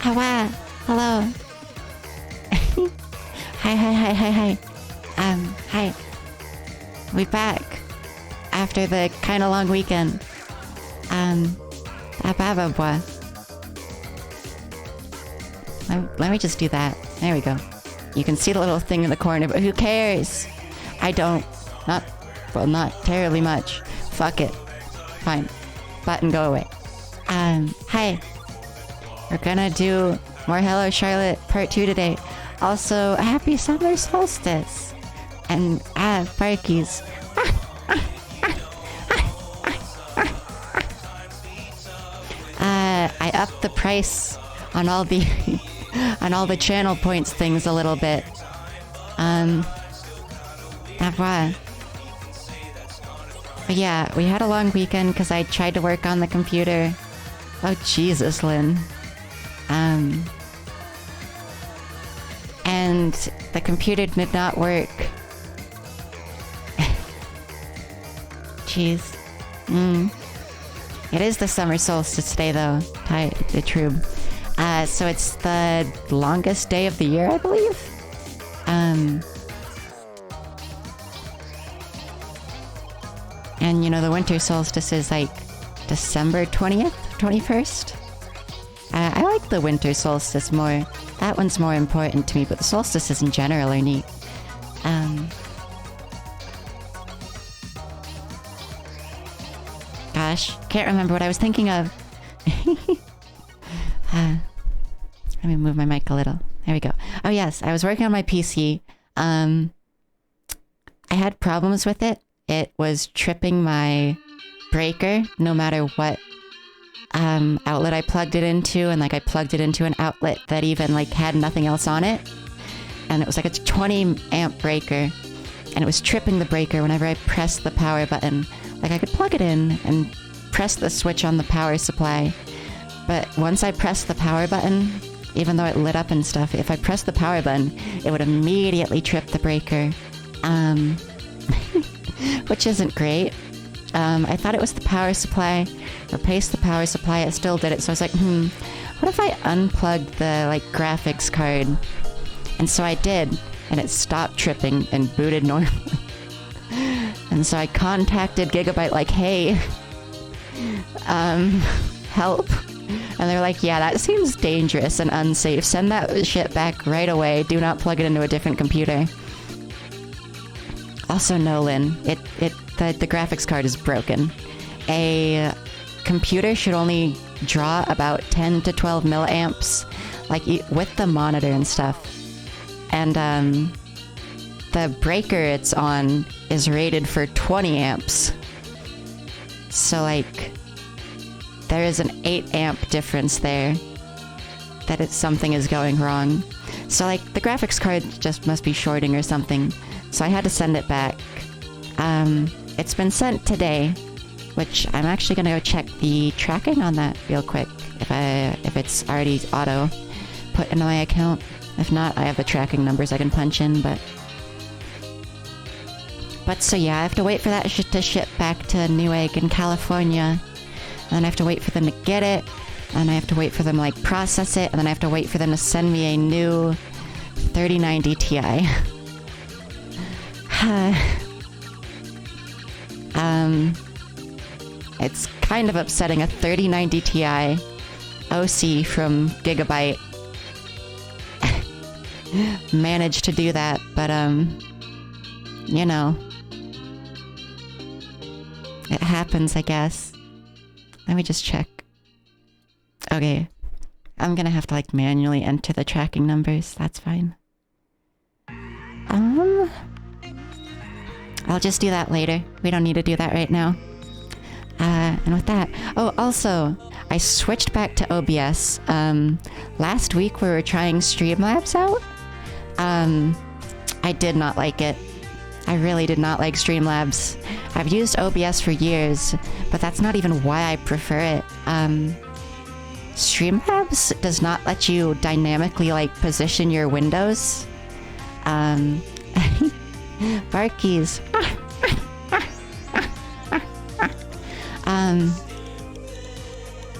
Hawa! Hello! Hi. Hi. We back. After the kinda long weekend. Let me just do that. There we go. You can see the little thing in the corner, but who cares? I don't. Not terribly much. Fuck it. Fine. Button, go away. Hi. We're gonna do more Hello Charlotte Part 2 today. Also, happy summer solstice. And, Barkies. I upped the price on all the on all the channel points things a little bit. But yeah, we had a long weekend because I tried to work on the computer. Oh Jesus, Lynn. And the computer did not work. Jeez. It is the summer solstice today, though. The true. So it's the longest day of the year, I believe. And you know, the winter solstice is like December 20th, 21st. I like the winter solstice more. That one's more important to me, but the solstices in general are neat. Gosh, can't remember what I was thinking of. Let me move my mic a little. There we go. Oh yes, I was working on my PC. I had problems with it. It was tripping my breaker no matter what outlet I plugged it into, and like I plugged it into an outlet that even like had nothing else on it, and it was like a 20 amp breaker, and it was tripping the breaker whenever I pressed the power button. Like I could plug it in and press the switch on the power supply, but once I pressed the power button, even though it lit up and stuff, if I pressed the power button, it would immediately trip the breaker, which isn't great. I thought it was the power supply. Replaced the power supply, it still did it. So I was like, what if I unplugged the like graphics card? And so I did, and it stopped tripping and booted normally. And so I contacted Gigabyte like, hey, help. And they're like, yeah, that seems dangerous and unsafe. Send that shit back right away. Do not plug it into a different computer. Also, Nolan, the graphics card is broken. A computer should only draw about 10 to 12 milliamps, like with the monitor and stuff. And the breaker it's on is rated for 20 amps. So like, there is an 8 amp difference there that something is going wrong. So like, the graphics card just must be shorting or something. So I had to send it back. It's been sent today, which I'm actually gonna go check the tracking on that real quick. If it's already auto put into my account. If not, I have the tracking numbers I can punch in, but so yeah, I have to wait for that shit to ship back to Newegg in California. And then I have to wait for them to get it. And I have to wait for them to like process it. And then I have to wait for them to send me a new 3090 Ti. It's kind of upsetting. A 3090 Ti OC from Gigabyte managed to do that, but you know, it happens, I guess. Let me just check. Okay, I'm gonna have to like manually enter the tracking numbers. That's fine. I'll just do that later. We don't need to do that right now. And with that... Oh, also, I switched back to OBS. Last week we were trying Streamlabs out. I did not like it. I really did not like Streamlabs. I've used OBS for years, but that's not even why I prefer it. Streamlabs does not let you dynamically, like, position your windows. Barkies.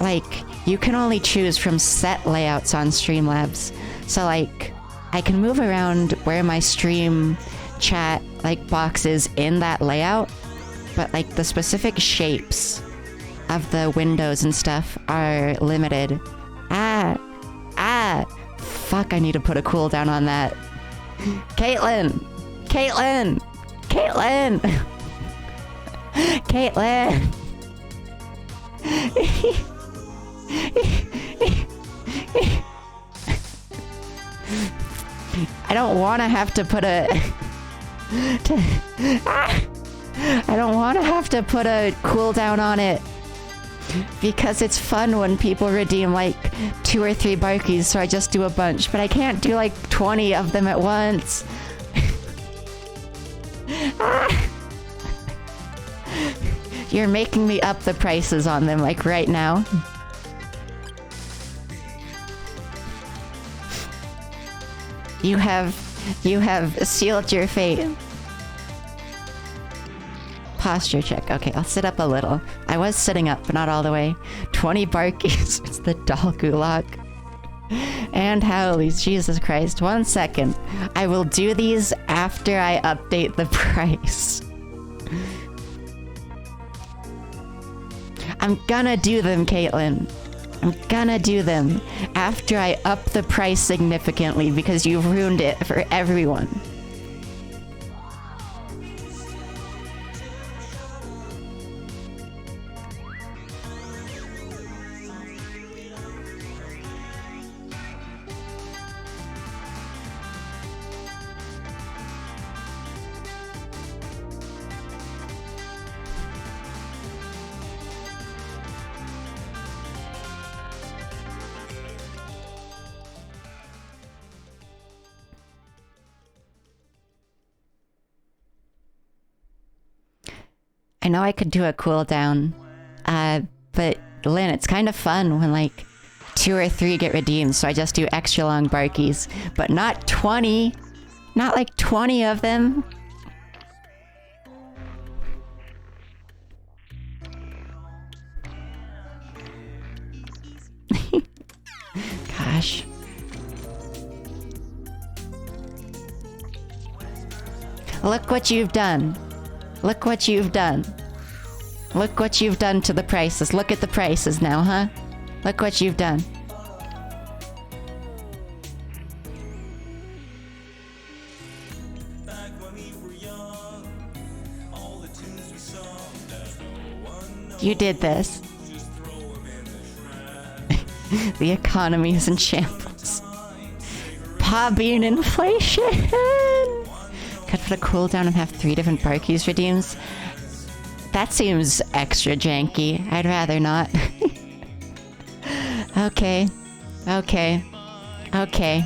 like, you can only choose from set layouts on Streamlabs. So, like, I can move around where my stream chat, like, box is in that layout, but, like, the specific shapes of the windows and stuff are limited. Fuck, I need to put a cooldown on that. Caitlin! Caitlin! Caitlin! Caitlin! I don't want to have to put a... I don't want to have to put a cooldown on it. Because it's fun when people redeem like 2 or 3 barkies, so I just do a bunch. But I can't do like 20 of them at once. You're making me up the prices on them like right now. You have sealed your fate. Posture check. Okay, I'll sit up a little. I was sitting up, but not all the way. 20 barkies. It's the doll gulag. And howlies. Jesus Christ. 1 second. I will do these after I update the price. I'm gonna do them, Caitlin. I'm gonna do them after I up the price significantly because you've ruined it for everyone. I know I could do a cooldown, but Lynn, it's kind of fun when like 2 or 3 get redeemed, so I just do extra long barkies, but not 20, not like 20 of them. Gosh. Look what you've done. Look what you've done. Look what you've done to the prices. Look at the prices now, huh? Look what you've done. You did this. The economy is in shambles. Pa bean inflation! Could put a cooldown and have 3 different barkies redeems. That seems extra janky. I'd rather not. Okay. Okay. Okay.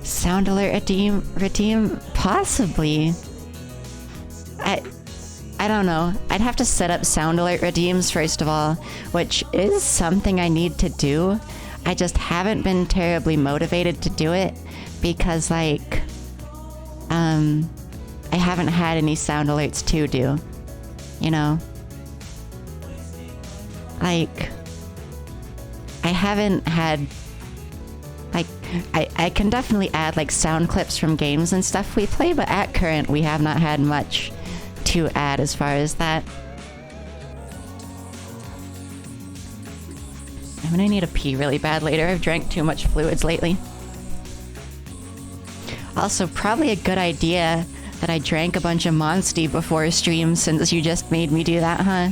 Sound alert redeem possibly. I don't know. I'd have to set up sound alert redeems first of all, which is something I need to do. I just haven't been terribly motivated to do it because like I haven't had any sound alerts to do, you know. Like, I haven't had... Like, I can definitely add, like, sound clips from games and stuff we play, but at current, we have not had much to add as far as that. I'm gonna need a pee really bad later. I've drank too much fluids lately. Also, probably a good idea that I drank a bunch of Monsty before stream, since you just made me do that, huh?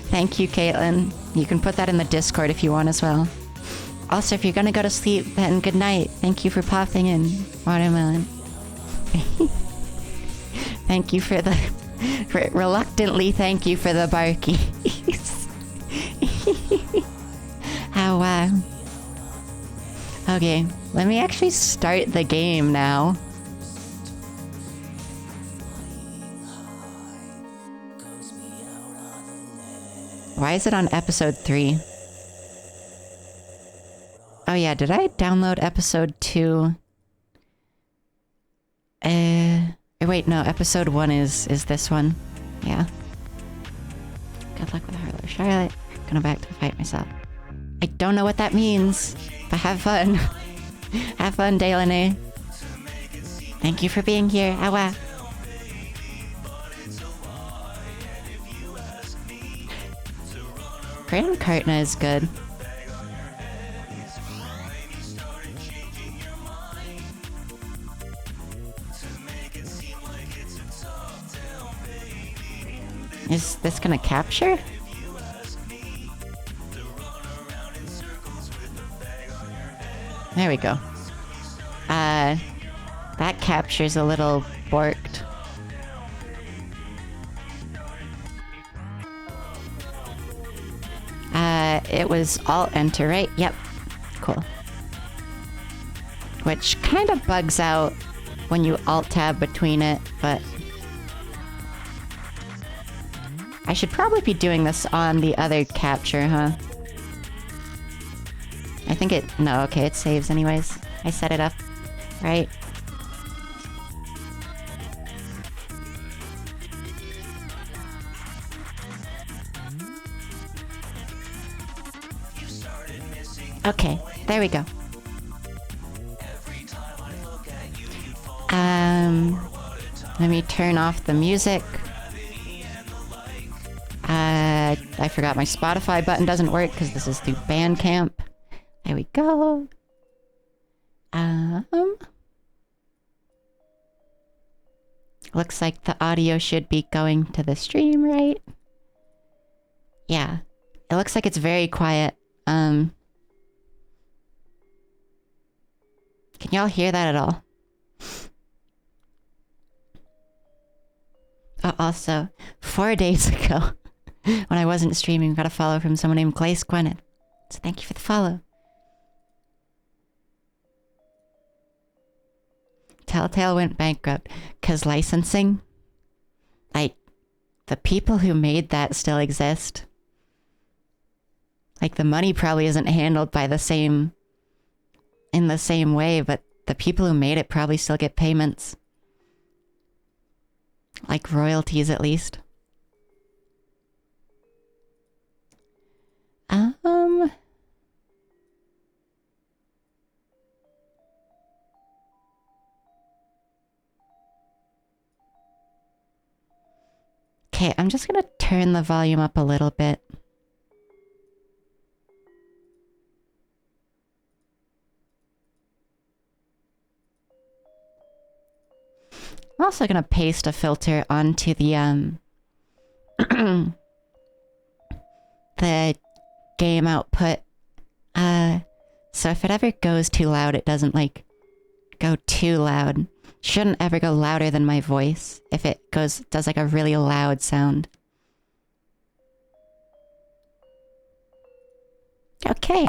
Thank you, Caitlin. You can put that in the Discord if you want as well. Also, if you're gonna go to sleep, then good night. Thank you for popping in, Watermelon. Thank you for the... reluctantly, thank you for the barkies. Oh, wow. Okay, let me actually start the game now. Why is it on episode 3? Oh yeah, did I download episode 2? Wait, no, episode 1 is this one. Yeah. Good luck with Harlow Charlotte. Gonna back to fight myself. I don't know what that means, but have fun. Have fun, Delaney. Thank you for being here. Awa. Grand Kartna is good. Is this gonna capture? There we go. That captures a little borked. It was Alt-Enter, right? Yep. Cool. Which kind of bugs out when you Alt-Tab between it, but... I should probably be doing this on the other capture, huh? I think it... No, okay, it saves anyways. I set it up, right? Okay, there we go. Let me turn off the music. I forgot my Spotify button doesn't work because this is through Bandcamp. There we go. Looks like the audio should be going to the stream, right? Yeah. It looks like it's very quiet. Can y'all hear that at all? Oh, also, 4 days ago, when I wasn't streaming, got a follow from someone named Glace Gwyneth. So thank you for the follow. Telltale went bankrupt because licensing. Like, the people who made that still exist. Like, the money probably isn't handled by the same... in the same way, but the people who made it probably still get payments. Like royalties, at least. Okay, I'm just gonna turn the volume up a little bit. I'm also gonna paste a filter onto the the game output. So if it ever goes too loud, it doesn't like go too loud. Shouldn't ever go louder than my voice if it does like a really loud sound. Okay.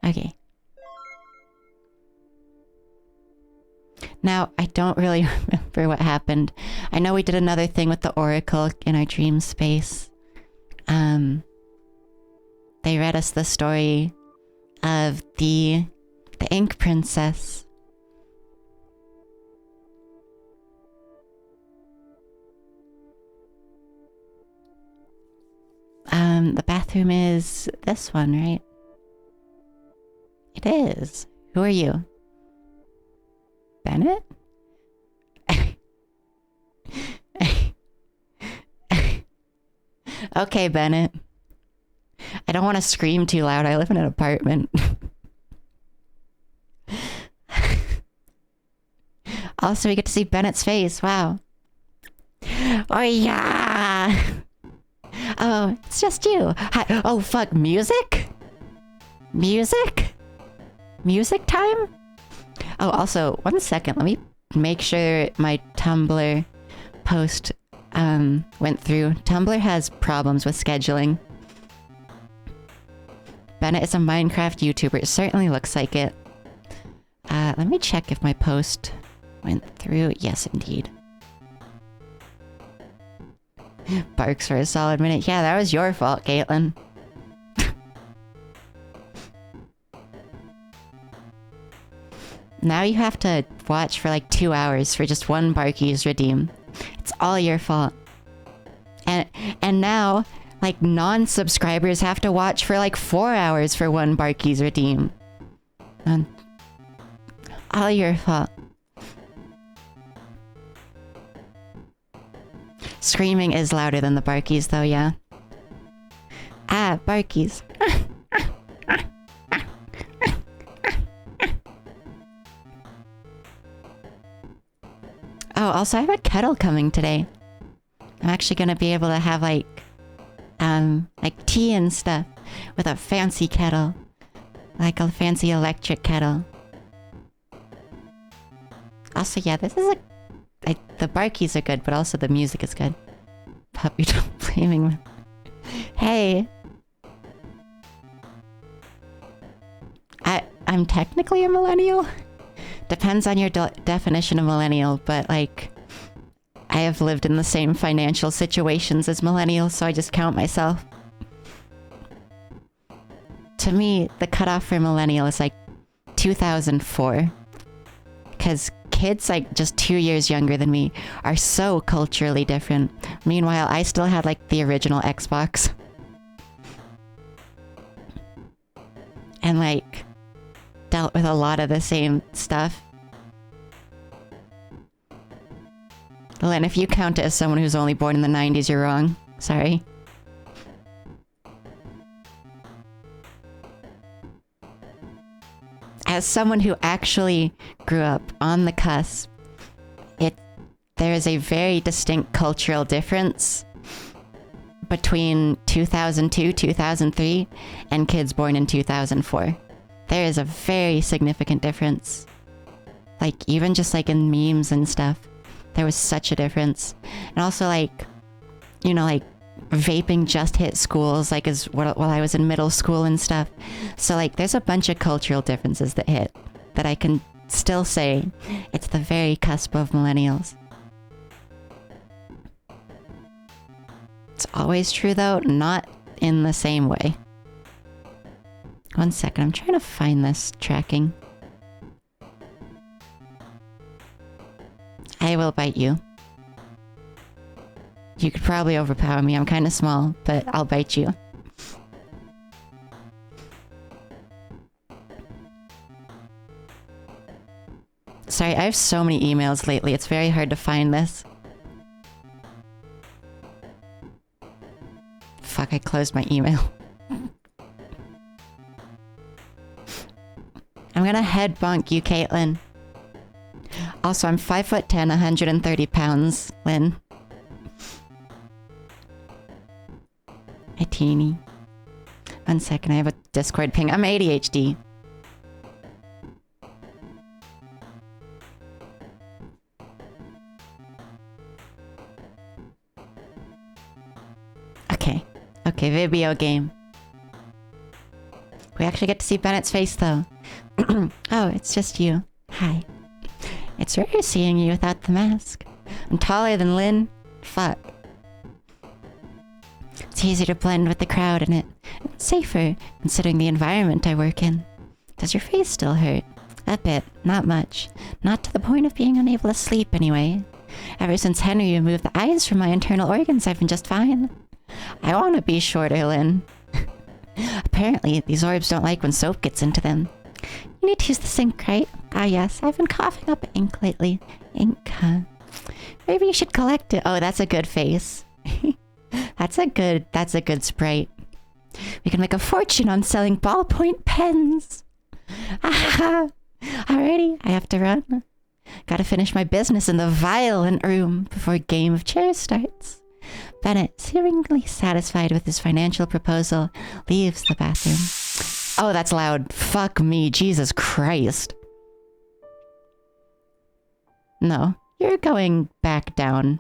Okay. Now, I don't really remember what happened. I know we did another thing with the Oracle in our dream space. They read us the story of the Ink Princess. The bathroom is this one, right? It is. Who are you? Bennett? Okay, Bennett. I don't want to scream too loud. I live in an apartment. Also, we get to see Bennett's face. Wow. Oh, yeah. Oh, it's just you. Hi. Oh, fuck. Music? Music? Music time? Oh, also, 1 second. Let me make sure my Tumblr post went through. Tumblr has problems with scheduling. Bennett is a Minecraft YouTuber. It certainly looks like it. Let me check if my post went through. Yes, indeed. Barks for a solid minute. Yeah, that was your fault, Caitlin. Now you have to watch for like 2 hours for just one Barky's redeem. It's all your fault. And now, like, non-subscribers have to watch for like 4 hours for one Barky's redeem. And all your fault. Screaming is louder than the Barkies, though, yeah. Ah, Barkies. Oh, also I have a kettle coming today. I'm actually gonna be able to have like tea and stuff with a fancy kettle. Like a fancy electric kettle. Also, yeah, this is the Barkies are good, but also the music is good. Puppy don't blaming me. Hey! I'm technically a millennial? Depends on your definition of millennial, but like... I have lived in the same financial situations as millennials, so I just count myself. To me, the cutoff for millennial is like 2004. Because kids like just 2 years younger than me are so culturally different. Meanwhile, I still had like the original Xbox. And like dealt with a lot of the same stuff. Lynn, if you count it as someone who's only born in the 90s, you're wrong. Sorry. As someone who actually grew up on the cusp, there is a very distinct cultural difference between 2002, 2003, and kids born in 2004. There is a very significant difference. Like, even just like in memes and stuff. There was such a difference. And also, like, you know, like, vaping just hit schools, like, while I was in middle school and stuff. So, like, there's a bunch of cultural differences that hit that I can still say it's the very cusp of millennials. It's always true, though, not in the same way. 1 second, I'm trying to find this tracking. I will bite you. You could probably overpower me. I'm kind of small, but I'll bite you. Sorry, I have so many emails lately. It's very hard to find this. Fuck, I closed my email. I'm gonna head bonk you, Caitlin. Also, I'm 5'10", 130 pounds, Lynn. A teeny. 1 second, I have a Discord ping. I'm ADHD. Okay, video game. We actually get to see Bennett's face, though. Oh, it's just you. Hi. It's rare seeing you without the mask. I'm taller than Lynn. Fuck. It's easier to blend with the crowd and it's safer, considering the environment I work in. Does your face still hurt? A bit, not much. Not to the point of being unable to sleep, anyway. Ever since Henry removed the eyes from my internal organs, I've been just fine. I want to be shorter, Lynn. Apparently, these orbs don't like when soap gets into them. You need to use the sink, right? Ah, yes. I've been coughing up ink lately. Ink, huh? Maybe you should collect it. Oh, that's a good face. That's a good sprite. We can make a fortune on selling ballpoint pens. Ah, alrighty, I have to run. Gotta finish my business in the violent room before a game of chairs starts. Bennett, seemingly satisfied with his financial proposal, leaves the bathroom. Oh, that's loud. Fuck me, Jesus Christ. No, you're going back down.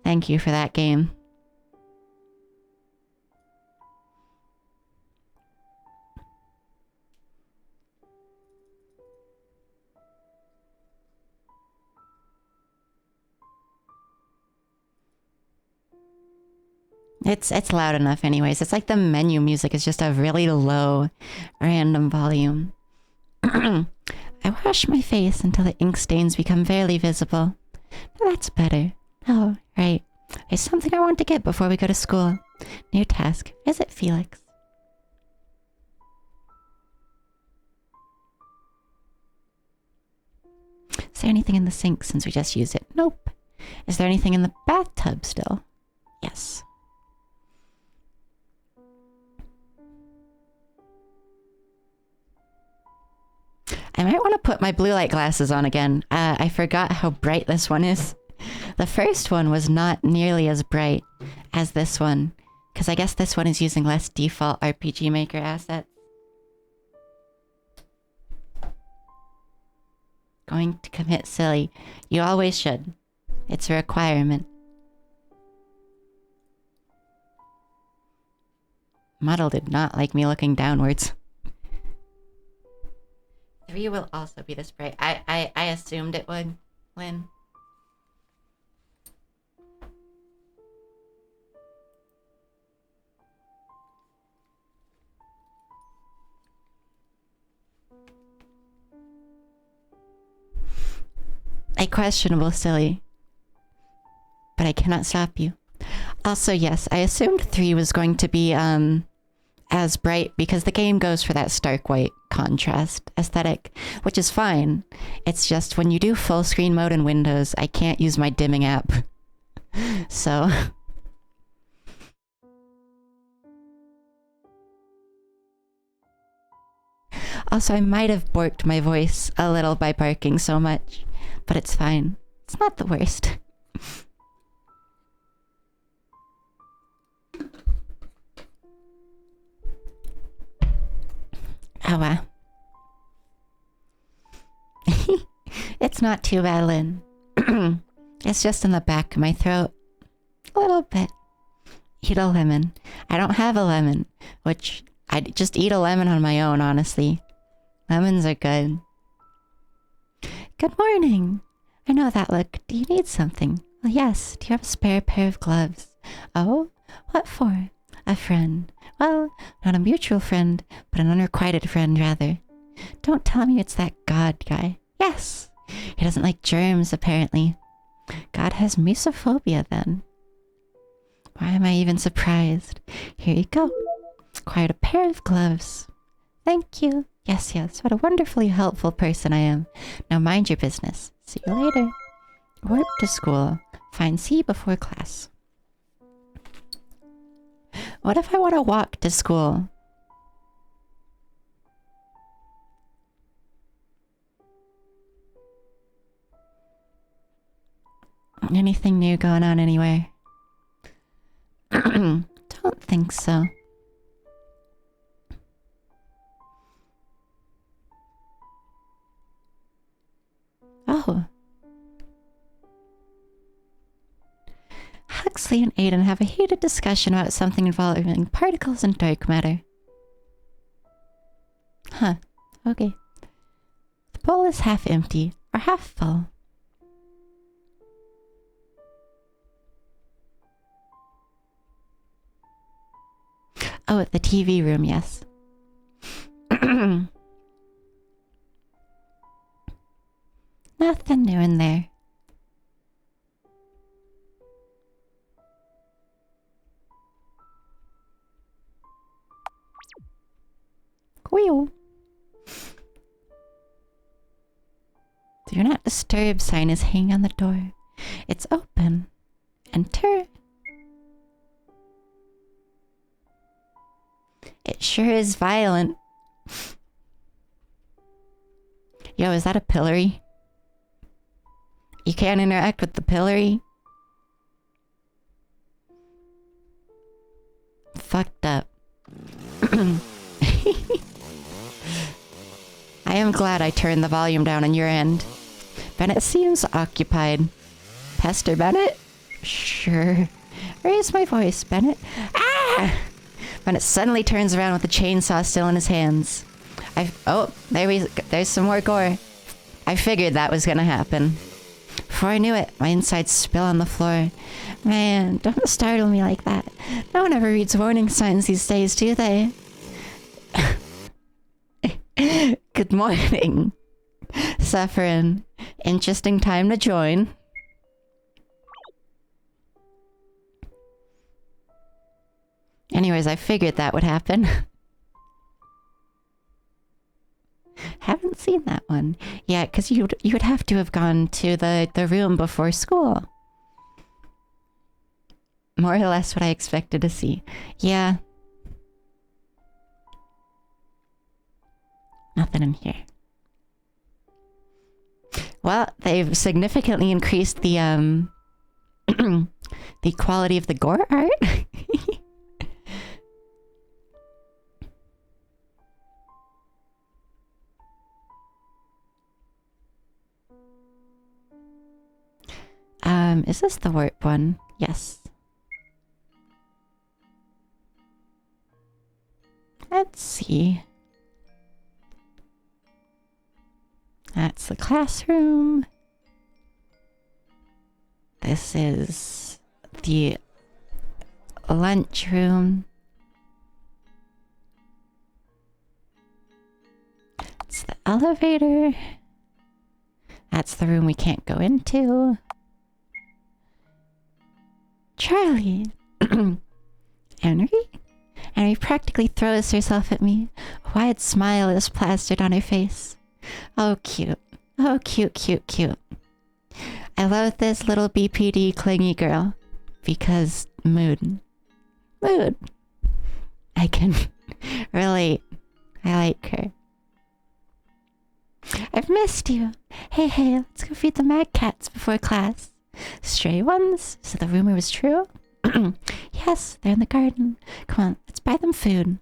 Thank you for that game. It's loud enough anyways. It's like the menu music is just a really low, random volume. I wash my face until the ink stains become barely visible. That's better. Oh, right. There's something I want to get before we go to school. New task. Visit Felix. Is there anything in the sink since we just used it? Nope. Is there anything in the bathtub still? Yes. I might want to put my blue light glasses on again. I forgot how bright this one is. The first one was not nearly as bright as this one, because I guess this one is using less default RPG Maker assets. Going to commit silly. You always should. It's a requirement. Muddle did not like me looking downwards. 3 will also be this bright. I assumed it would, Lynn. A questionable silly. But I cannot stop you. Also, yes, I assumed 3 was going to be as bright because the game goes for that stark white contrast aesthetic, which is fine. It's just when you do full screen mode in Windows, I can't use my dimming app. So... Also, I might have borked my voice a little by barking so much, but it's fine. It's not the worst. Oh, wow. It's not too bad, Lynn. It's just in the back of my throat. A little bit. Eat a lemon. I don't have a lemon, which I'd just eat a lemon on my own, honestly. Lemons are good. Good morning. I know that look. Do you need something? Well, yes. Do you have a spare pair of gloves? Oh? What for? A friend. Well, not a mutual friend, but an unrequited friend, rather. Don't tell me it's that God guy. Yes! He doesn't like germs, apparently. God has mesophobia, then. Why am I even surprised? Here you go. Quite a pair of gloves. Thank you. Yes, yes. What a wonderfully helpful person I am. Now mind your business. See you later. Warp to school. Find C before class. What if I want to walk to school? Anything new going on anywhere? Don't think so. Oh. Huxley and Aiden have a heated discussion about something involving particles and dark matter. Huh. Okay. The bowl is half empty, or half full. Oh, at the TV room, yes. Nothing new in there. Do not disturb sign is hanging on the door. It's open. Enter. It sure is violent. Yo, is that a pillory? You can't interact with the pillory? Fucked up. I am glad I turned the volume down on your end. Bennett seems occupied. Pester Bennett? Sure. Raise my voice, Bennett. Ah! Bennett suddenly turns around with the chainsaw still in his hands. There's some more gore. I figured that was gonna happen. Before I knew it, my insides spill on the floor. Man, don't startle me like that. No one ever reads warning signs these days, do they? Good morning. Suffering. Interesting time to join. Anyways, I figured that would happen. Haven't seen that one. Yeah, because you would have to have gone to the room before school. More or less what I expected to see. Yeah. Nothing in here. Well, they've significantly increased the the quality of the gore art. Is this the warp one? Yes. Let's see. That's the classroom. This is the lunchroom. It's the elevator. That's the room we can't go into. Charlie. Henry? Henry practically throws herself at me. A wide smile is plastered on her face. Oh, cute. Oh, cute, cute, cute. I love this little BPD clingy girl. Because mood. Mood. I can relate. I like her. I've missed you. Hey, hey, let's go feed the mad cats before class. Stray ones? So the rumor was true? Yes, they're in the garden. Come on, let's buy them food.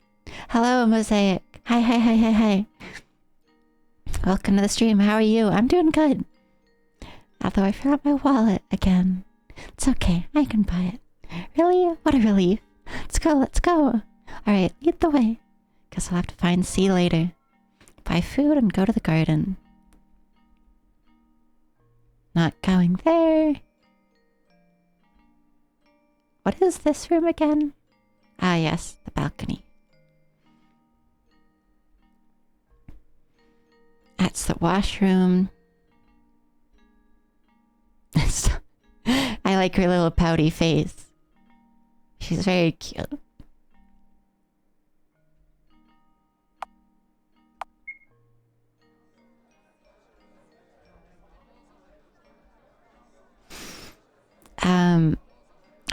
Hello, Mosaic. Hi, hi, hi, hi, hi. Welcome to the stream. How are you? I'm doing good. Although I forgot my wallet again. It's okay. I can buy it. Really? What a relief. Let's go, let's go. Alright, lead the way. Guess I'll have to find C later. Buy food and go to the garden. Not going there. What is this room again? Ah, yes, the balcony. That's the washroom. I like her little pouty face. She's very cute.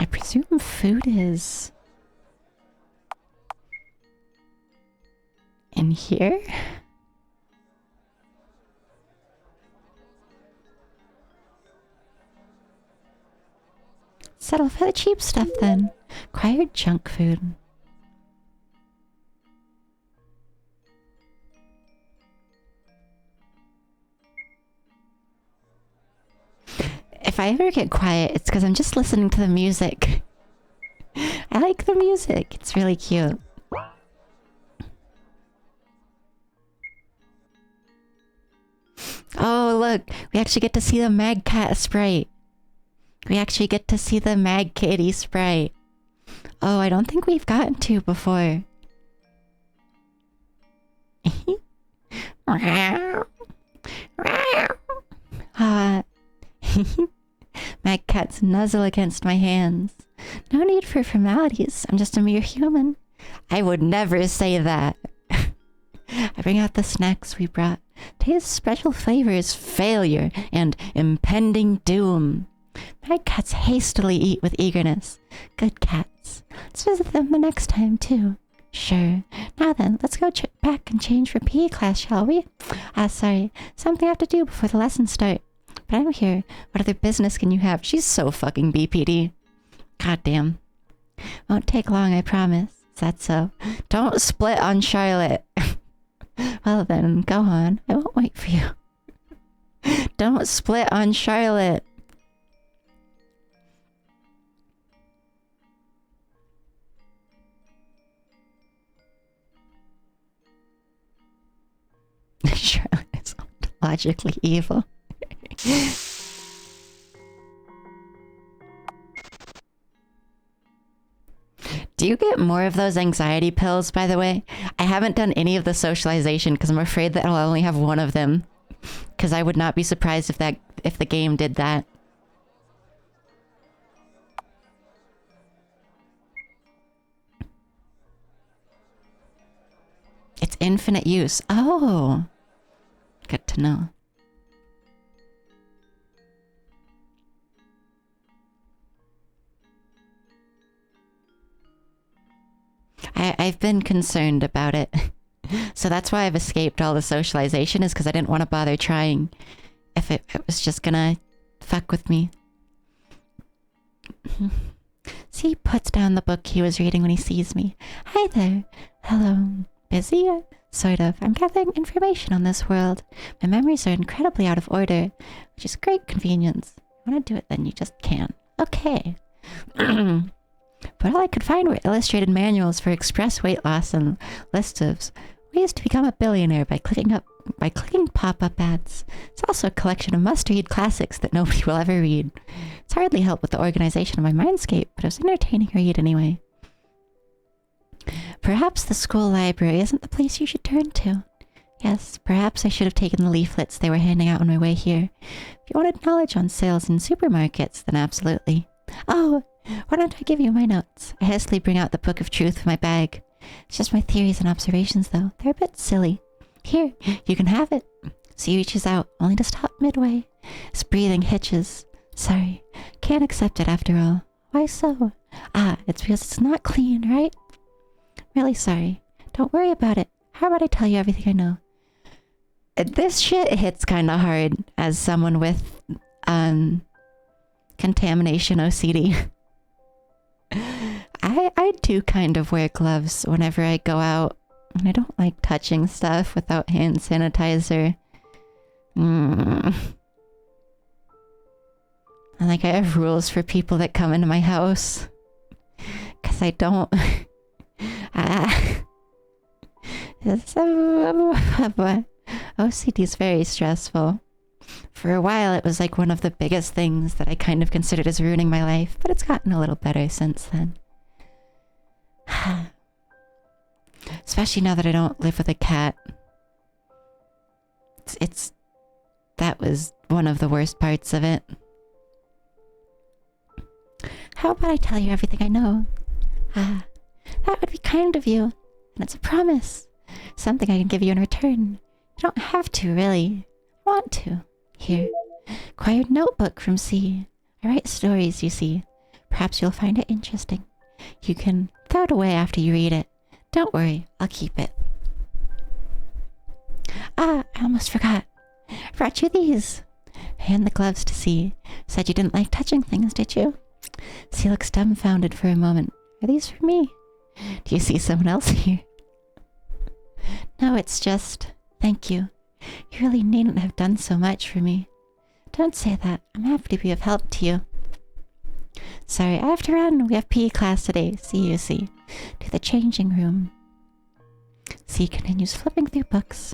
I presume food is in here? Settle for the cheap stuff then. Acquired junk food. If I ever get quiet, it's because I'm just listening to the music. I like the music. It's really cute. Oh, look. We actually get to see the Mag Cat sprite. We actually get to see the Mag Kitty sprite. Oh, I don't think we've gotten to before. Mag Cats nuzzle against my hands. No need for formalities. I'm just a mere human. I would never say that. I bring out the snacks we brought. Today's special flavor is failure and impending doom. My cats hastily eat with eagerness. Good cats. Let's visit them the next time, too. Sure. Now then, let's go back and change for PE class, shall we? Sorry. Something I have to do before the lessons start. But I'm here. What other business can you have? She's so fucking BPD. Goddamn. Won't take long, I promise. Is that so? Don't split on Charlotte. Well then, go on. I won't wait for you. Don't split on Charlotte. Charlotte is ontologically evil. Do you get more of those anxiety pills, by the way? I haven't done any of the socialization because I'm afraid that I'll only have one of them. Because I would not be surprised if the game did that. It's infinite use. Oh. Good to know. I've been concerned about it. So that's why I've escaped all the socialization, is because I didn't want to bother trying if it was just gonna fuck with me. See, he puts down the book he was reading when he sees me. Hi there. Hello. Busy? Sort of. I'm gathering information on this world. My memories are incredibly out of order, which is great convenience. If you want to do it, then you just can. Okay. But all I could find were illustrated manuals for express weight loss and lists of ways to become a billionaire by clicking pop-up ads. It's also a collection of must-read classics that nobody will ever read. It's hardly helped with the organization of my mindscape, but it was an entertaining read anyway. Perhaps the school library isn't the place you should turn to. Yes, perhaps I should have taken the leaflets they were handing out on my way here. If you wanted knowledge on sales in supermarkets, then absolutely. Oh, why don't I give you my notes? I hastily bring out the book of truth from my bag. It's just my theories and observations, though. They're a bit silly. Here, you can have it. So he reaches out, only to stop midway. His breathing hitches. Sorry, can't accept it after all. Why so? It's because it's not clean, right? Really sorry. Don't worry about it. How about I tell you everything I know? This shit hits kind of hard as someone with, contamination OCD. I do kind of wear gloves whenever I go out. And I don't like touching stuff without hand sanitizer. And like, I have rules for people that come into my house. Because I don't... OCD is very stressful. For a while, it was like one of the biggest things that I kind of considered as ruining my life, but it's gotten a little better since then. Especially now that I don't live with a cat. That was one of the worst parts of it. How about I tell you everything I know? That would be kind of you, and it's a promise. Something I can give you in return. You don't have to, really. I want to. Here. Acquired notebook from C. I write stories, you see. Perhaps you'll find it interesting. You can throw it away after you read it. Don't worry, I'll keep it. I almost forgot. I brought you these. Hand the gloves to C. Said you didn't like touching things, did you? C looks dumbfounded for a moment. Are these for me? Do you see someone else here? No, it's just... Thank you. You really needn't have done so much for me. Don't say that. I'm happy to be of help to you. Sorry, I have to run. We have PE class today. See you, C. To the changing room. C continues flipping through books.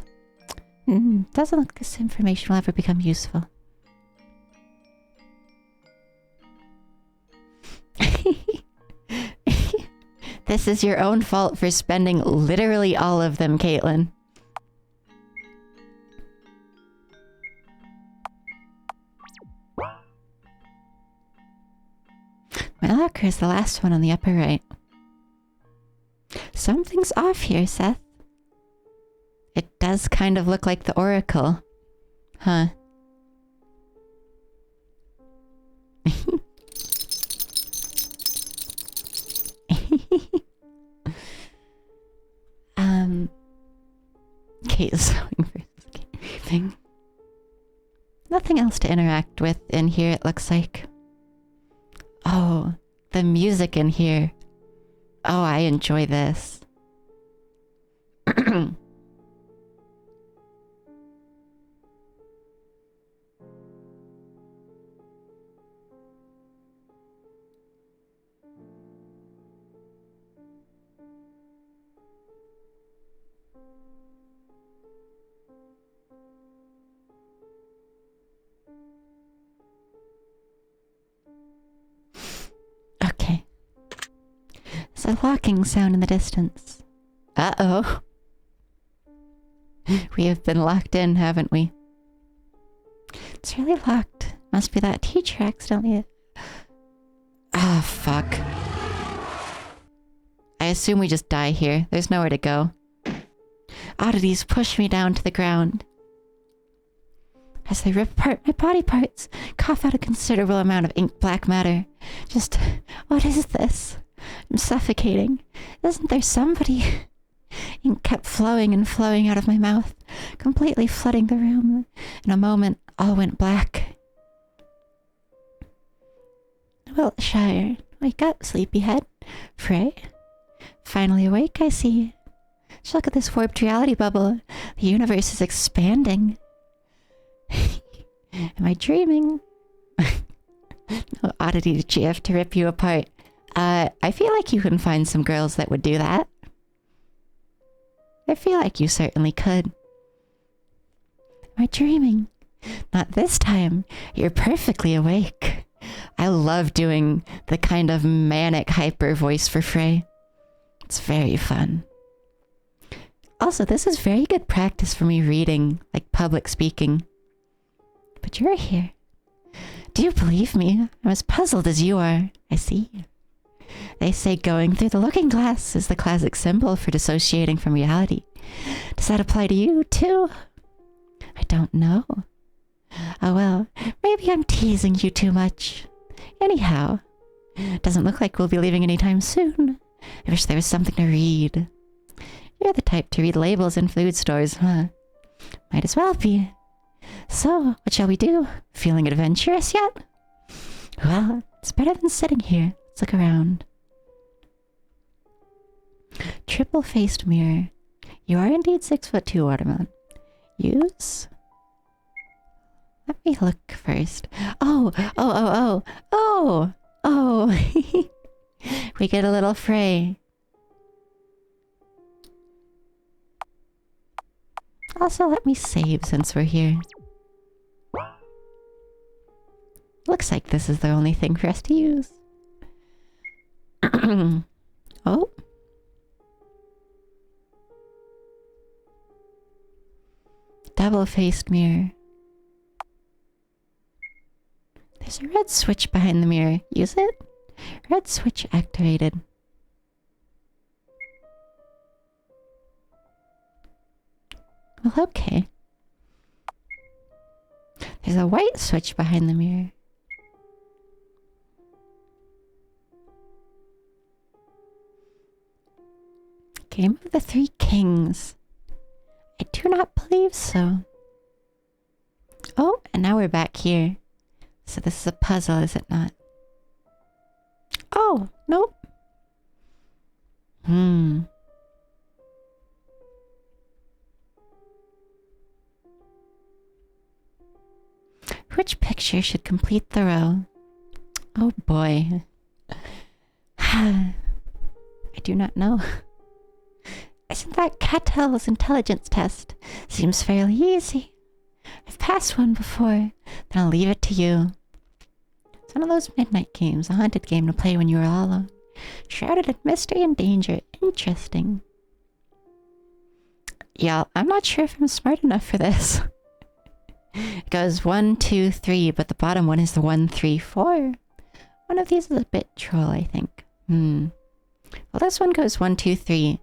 Doesn't look like this information will ever become useful. This is your own fault for spending literally all of them, Caitlin. My locker is the last one on the upper right. Something's off here, Seth. It does kind of look like the Oracle. Huh. Kate sewing versus Kate reaping. Nothing else to interact with in here, it looks like. Oh, the music in here. Oh, I enjoy this. Okay. There's a locking sound in the distance. Uh-oh. We have been locked in, haven't we? It's really locked. Must be that teacher accidentally... Ah, fuck. I assume we just die here. There's nowhere to go. Oddities push me down to the ground. As they rip apart my body parts, cough out a considerable amount of ink black matter. Just, what is this? I'm suffocating. Isn't there somebody? Ink kept flowing and flowing out of my mouth, completely flooding the room. In a moment, all went black. Wiltshire, wake up, sleepyhead. Frey? Finally awake, I see. Just look at this warped reality bubble. The universe is expanding. Am I dreaming? No oddity to GF to rip you apart. I feel like you can find some girls that would do that. I feel like you certainly could. Am I dreaming? Not this time. You're perfectly awake. I love doing the kind of manic hyper voice for Frey. It's very fun. Also, this is very good practice for me reading, like public speaking. But you're here. Do you believe me? I'm as puzzled as you are. I see. They say going through the looking glass is the classic symbol for dissociating from reality. Does that apply to you, too? I don't know. Oh well, maybe I'm teasing you too much. Anyhow, doesn't look like we'll be leaving anytime soon. I wish there was something to read. You're the type to read labels in food stores, huh? Might as well be. So, what shall we do? Feeling adventurous yet? Well, it's better than sitting here. Let's look around. Triple-faced mirror. You are indeed 6'2", Watermelon. Use? Let me look first. Oh! We get a little Frey. Also, let me save since we're here. Looks like this is the only thing for us to use. Oh. Double-faced mirror. There's a red switch behind the mirror. Use it? Red switch activated. Well, okay. There's a white switch behind the mirror. Game of the Three Kings. I do not believe so. Oh, and now we're back here. So this is a puzzle, is it not? Oh, nope. Which picture should complete the row? Oh boy. I do not know. Isn't that Catel's intelligence test? Seems fairly easy. I've passed one before. Then I'll leave it to you. It's one of those midnight games, a haunted game to play when you are all alone. Shrouded in mystery and danger. Interesting. Yeah, I'm not sure if I'm smart enough for this. It goes 1, 2, 3, but the bottom one is the 1, 3, 4. One of these is a bit troll, I think. Well, this one goes 1, 2, 3.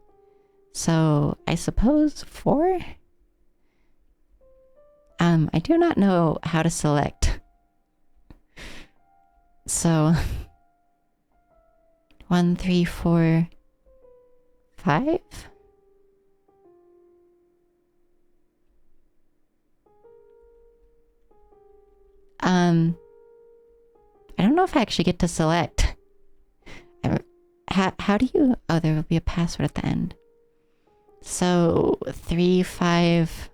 So, I suppose 4? I do not know how to select. So 1, 3, 4, 5? I don't know if I actually get to select. How do you... Oh, there will be a password at the end. So 3, 5...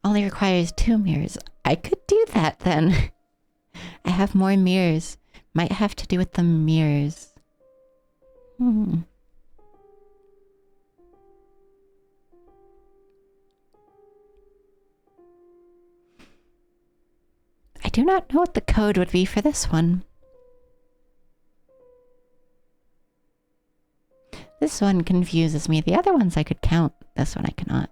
Only requires 2 mirrors. I could do that then. I have more mirrors. Might have to do with the mirrors. I do not know what the code would be for this one. This one confuses me. The other ones I could count. This one I cannot.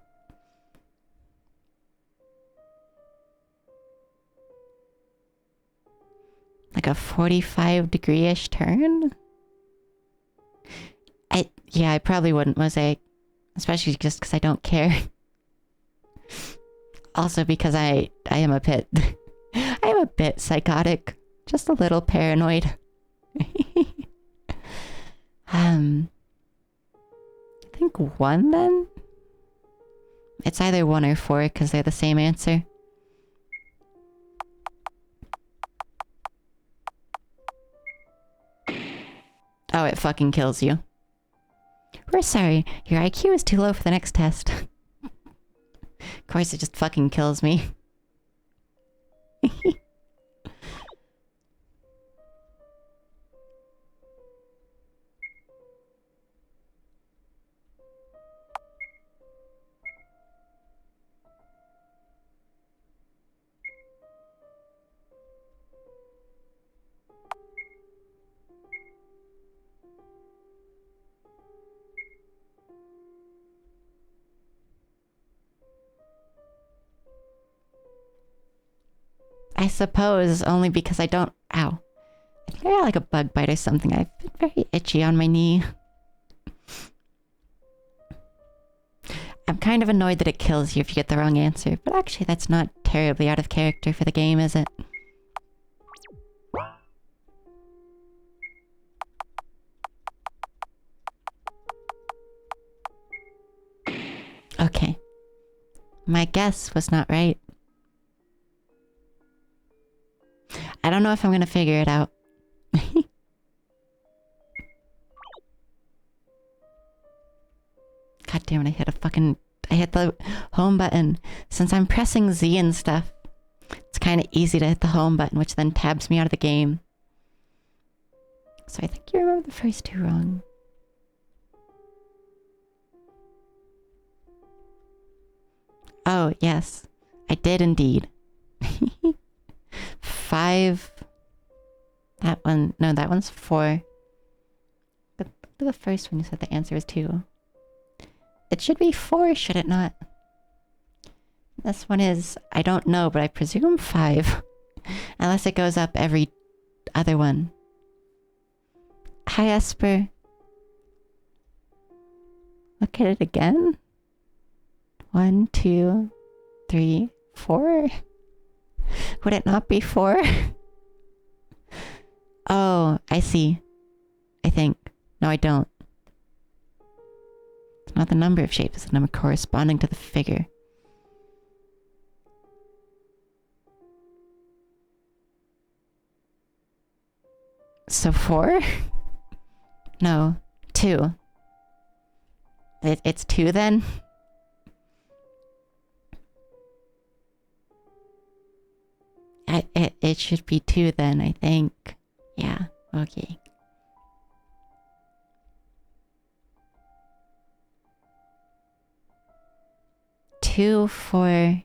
Like a 45-degree-ish turn? Yeah, I probably wouldn't mosaic. Especially just because I don't care. Also because I am a bit... I am a bit psychotic. Just a little paranoid. I think 1 then? It's either 1 or 4 because they're the same answer. Oh, it fucking kills you. We're sorry, your IQ is too low for the next test. Of course, it just fucking kills me. I suppose only because I don't... Ow. I think I got like a bug bite or something. I've been very itchy on my knee. I'm kind of annoyed that it kills you if you get the wrong answer, but actually that's not terribly out of character for the game, is it? Okay. My guess was not right. I don't know if I'm gonna figure it out. God damn it, I hit the home button. Since I'm pressing Z and stuff, it's kind of easy to hit the home button, which then tabs me out of the game. So I think you remember the first 2 wrong. Oh, yes. I did indeed. 5. That one. No, that one's 4. The first one you said the answer was 2. It should be 4, should it not? This one is, I don't know, but I presume 5. Unless it goes up every other one. Hi, Esper. Look at it again. 1, 2, 3, 4. Would it not be 4? Oh, I see. I think. No, I don't. It's not the number of shapes, it's the number corresponding to the figure. So 4? No, 2. It's 2 then? It should be 2 then, I think. Yeah, okay. Two, 4, and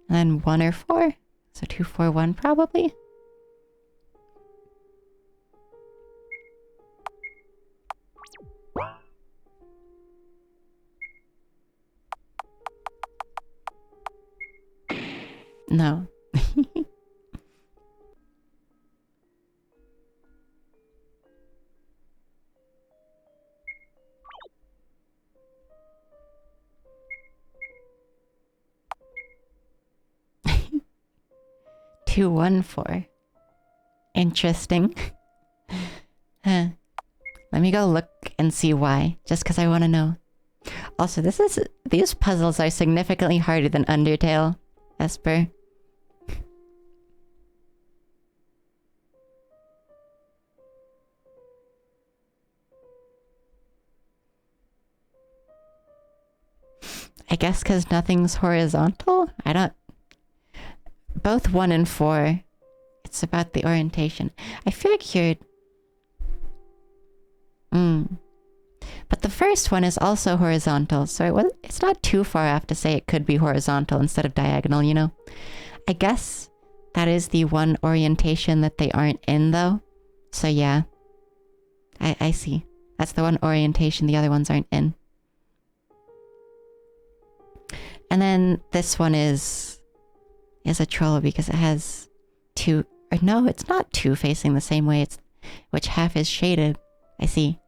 then 1 or 4. So 2, 4, 1 probably. No. 214. Interesting. Huh. Let me go look and see why, just because I want to know. Also, these puzzles are significantly harder than Undertale, Esper. I guess because nothing's horizontal? I don't... Both 1 and 4. It's about the orientation. I figured... But the first one is also horizontal, so it's not too far off to say it could be horizontal instead of diagonal, you know? I guess that is the one orientation that they aren't in, though. So yeah. I see. That's the one orientation the other ones aren't in. And then this one is a troll because it has 2... Or no, it's not 2 facing the same way. It's which half is shaded. I see.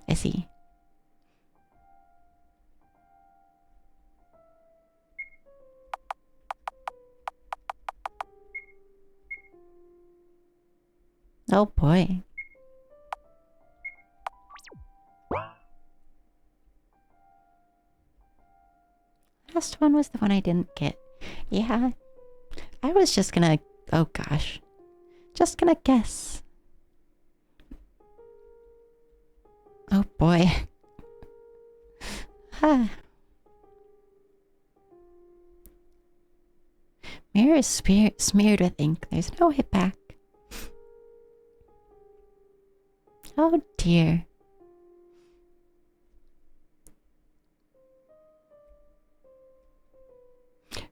I see. Oh boy. Last one was the one I didn't get. Yeah. I was just gonna... Oh gosh. Just gonna guess. Oh boy. Huh. Mirror is smeared with ink. There's no way back. Oh dear.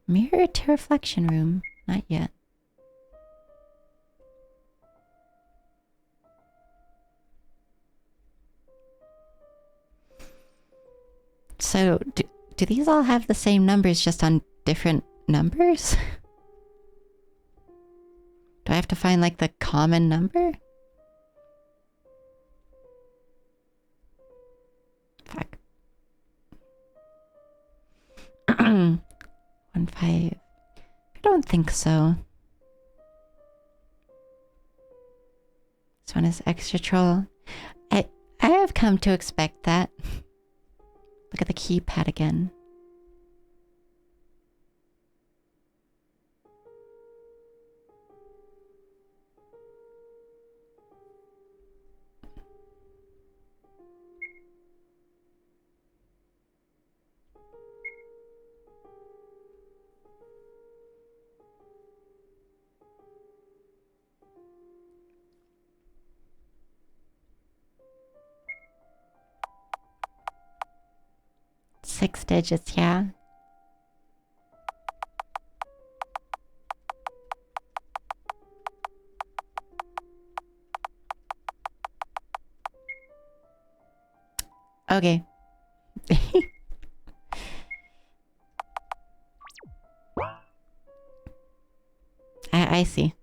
Mirror to reflection room. Not yet. So, do these all have the same numbers just on different numbers? Do I have to find like the common number? Fuck. 1, 5. I don't think so. This one is extra troll. I have come to expect that. Look at the keypad again. Six digits, yeah. Okay. I see.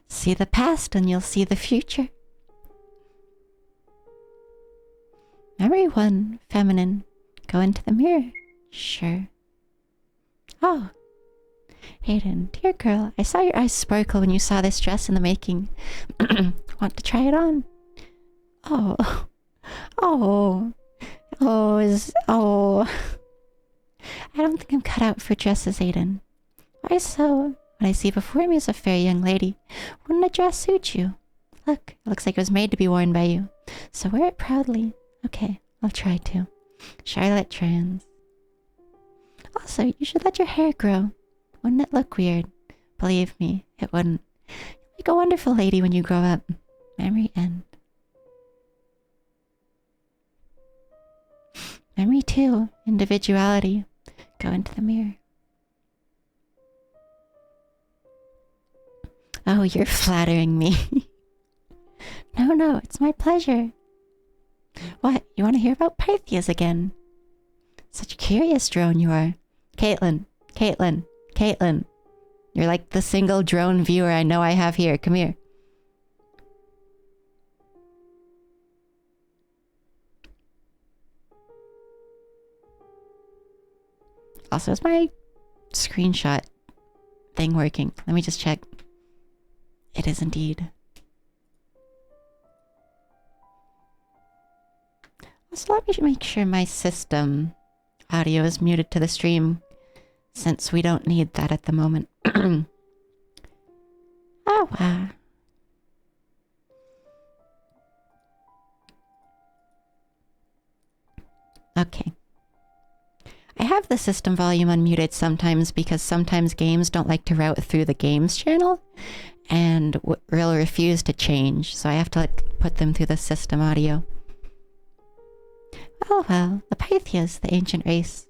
See the past and you'll see the future. Memory 1, feminine. Go into the mirror. Sure. Oh. Hayden, dear girl, I saw your eyes sparkle when you saw this dress in the making. Want to try it on? Oh. Oh. Oh. I don't think I'm cut out for dresses, Aiden. Why so? What I see before me is a fair young lady. Wouldn't a dress suit you? Look, it looks like it was made to be worn by you. So wear it proudly. Okay, I'll try to. Charlotte Trans. Also, you should let your hair grow. Wouldn't it look weird? Believe me, it wouldn't. You'll make a wonderful lady when you grow up. Memory end. Memory 2, individuality. Go into the mirror. Oh, you're flattering me. No, it's my pleasure. What? You want to hear about Pythias again? Such a curious drone you are. Caitlin. You're like the single drone viewer I know I have here. Come here. Also, is my screenshot thing working. Let me just check. It is indeed. So let me make sure my system audio is muted to the stream, since we don't need that at the moment. Oh, wow. Okay. I have the system volume unmuted sometimes because sometimes games don't like to route through the games channel and will refuse to change, so I have to put them through the system audio. Oh well, the Pythias, the ancient race.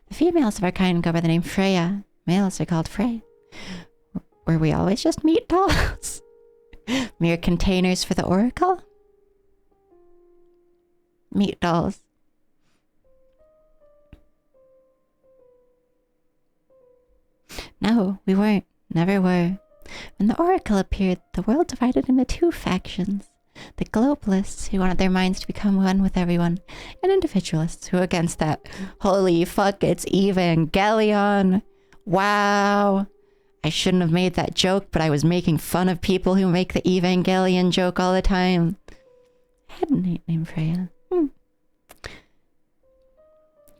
The females of our kind go by the name Freya. Males are called Frey. Were we always just meat dolls? Mere containers for the oracle? Meat dolls. No, we weren't. Never were. When the oracle appeared, the world divided into two factions. The globalists, who wanted their minds to become one with everyone, and individualists, who were against that. Holy fuck, it's Evangelion! Wow! I shouldn't have made that joke, but I was making fun of people who make the Evangelion joke all the time. I had a name named Freya.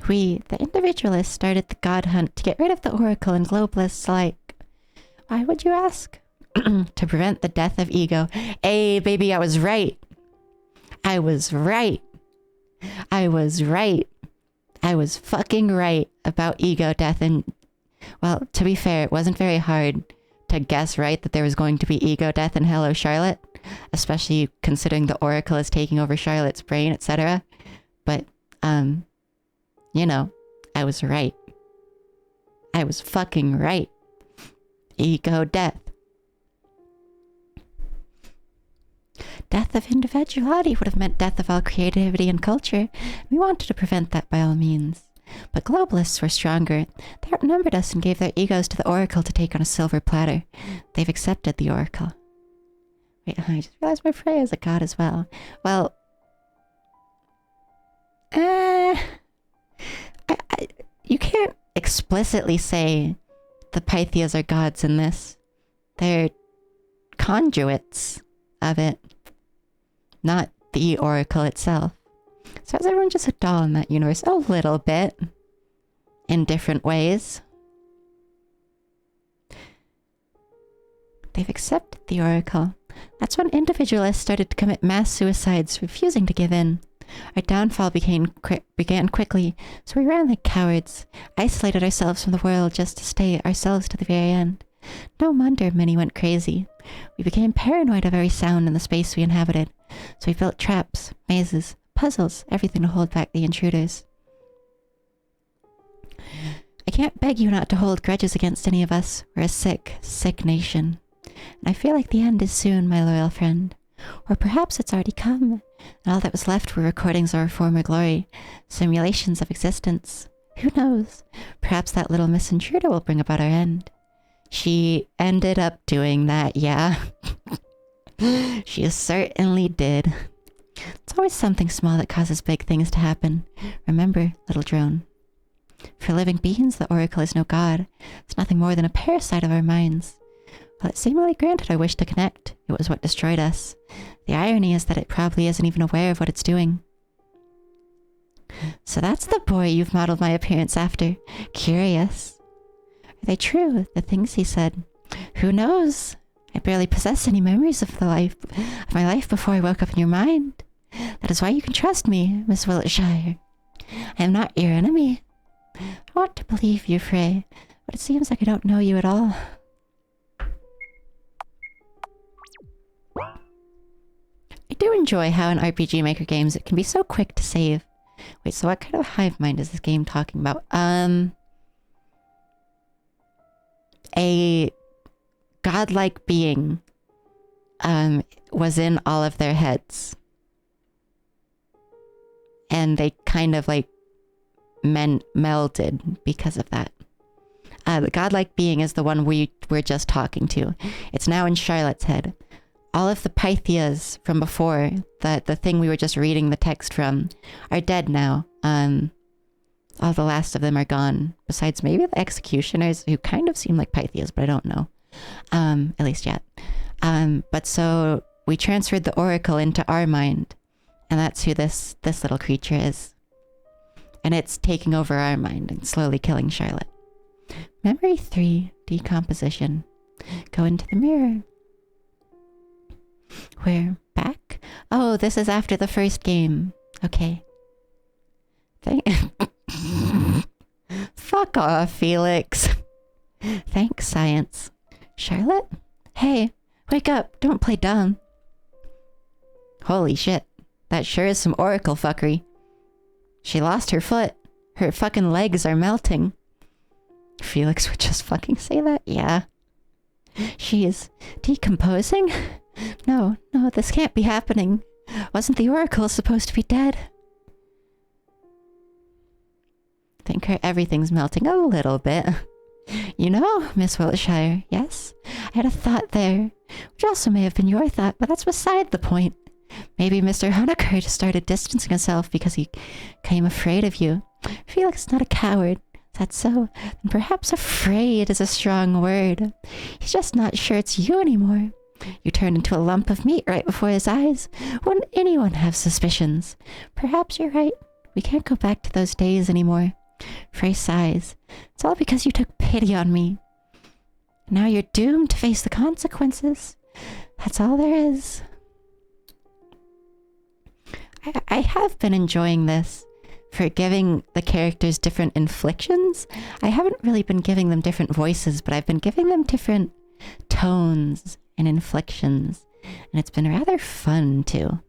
We, the individualists, started the god hunt to get rid of the oracle and globalists alike. Why would you ask? To prevent the death of ego. Hey, baby, I was right. I was right. I was right. I was fucking right about ego death. And, well, to be fair, it wasn't very hard to guess right that there was going to be ego death in Hello Charlotte, especially considering the oracle is taking over Charlotte's brain, etc. But, you know, I was right. I was fucking right. Ego death. Death of individuality would have meant death of all creativity and culture. We wanted to prevent that by all means. But globalists were stronger. They outnumbered us and gave their egos to the oracle to take on a silver platter. They've accepted the oracle. Wait, I just realized my Freya is a god as well. Well, you can't explicitly say the Pythias are gods in this. They're conduits of it, not the oracle itself. So is everyone just a doll in that universe? A little bit. In different ways. They've accepted the oracle. That's when individualists started to commit mass suicides, refusing to give in. Our downfall began quickly, so we ran like cowards, isolated ourselves from the world just to stay ourselves to the very end. No wonder many went crazy. We became paranoid of every sound in the space we inhabited, so we built traps, mazes, puzzles, everything to hold back the intruders. I can't beg you not to hold grudges against any of us. We're a sick, sick nation. And I feel like the end is soon, my loyal friend. Or perhaps it's already come, and all that was left were recordings of our former glory, simulations of existence. Who knows? Perhaps that little Miss Intruder will bring about our end. She ended up doing that, yeah. She certainly did. It's always something small that causes big things to happen. Remember, little drone. For living beings, the oracle is no god. It's nothing more than a parasite of our minds. While it seemingly granted our wish to connect, it was what destroyed us. The irony is that it probably isn't even aware of what it's doing. So that's the boy you've modeled my appearance after. Curious. Are they true, the things he said? Who knows? I barely possess any memories of my life before I woke up in your mind. That is why you can trust me, Miss Wiltshire. I am not your enemy. I want to believe you, Frey, but it seems like I don't know you at all. I do enjoy how in RPG Maker games it can be so quick to save. Wait, so what kind of hive mind is this game talking about? A godlike being was in all of their heads. And they kind of like melded because of that. The godlike being is the one we were just talking to. It's now in Charlotte's head. All of the Pythias from before, the thing we were just reading the text from, are dead now. All the last of them are gone, besides maybe the executioners, who kind of seem like Pythias, but I don't know. At least yet. But so we transferred the oracle into our mind, and that's who this little creature is. And it's taking over our mind and slowly killing Charlotte. Memory 3, decomposition. Go into the mirror. We're back? Oh, this is after the first game. Okay. Fuck off, Felix. Thanks, science. Charlotte? Hey, wake up. Don't play dumb. Holy shit. That sure is some oracle fuckery. She lost her foot. Her fucking legs are melting. Felix would just fucking say that? Yeah. She is decomposing? No, this can't be happening. Wasn't the oracle supposed to be dead? I think everything's melting a little bit. You know, Miss Wiltshire, yes? I had a thought there, which also may have been your thought, but that's beside the point. Maybe Mr. Honecker just started distancing himself because he became afraid of you. Felix is not a coward. Is that so? Then perhaps afraid is a strong word. He's just not sure it's you anymore. You turned into a lump of meat right before his eyes. Wouldn't anyone have suspicions? Perhaps you're right. We can't go back to those days anymore. Frey sighs. It's all because you took pity on me. Now you're doomed to face the consequences. That's all there is. I have been enjoying this for giving the characters different inflictions. I haven't really been giving them different voices, but I've been giving them different tones and inflictions. And it's been rather fun, too.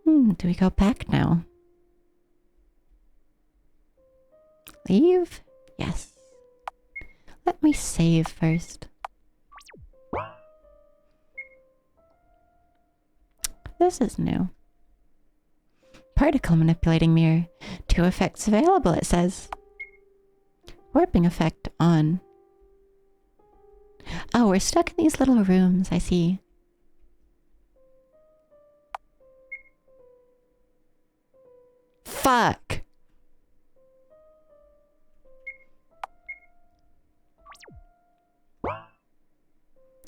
Do we go back now? Leave? Yes. Let me save first. This is new. Particle manipulating mirror. 2 effects available, it says. Warping effect on. Oh, we're stuck in these little rooms, I see. Fuck!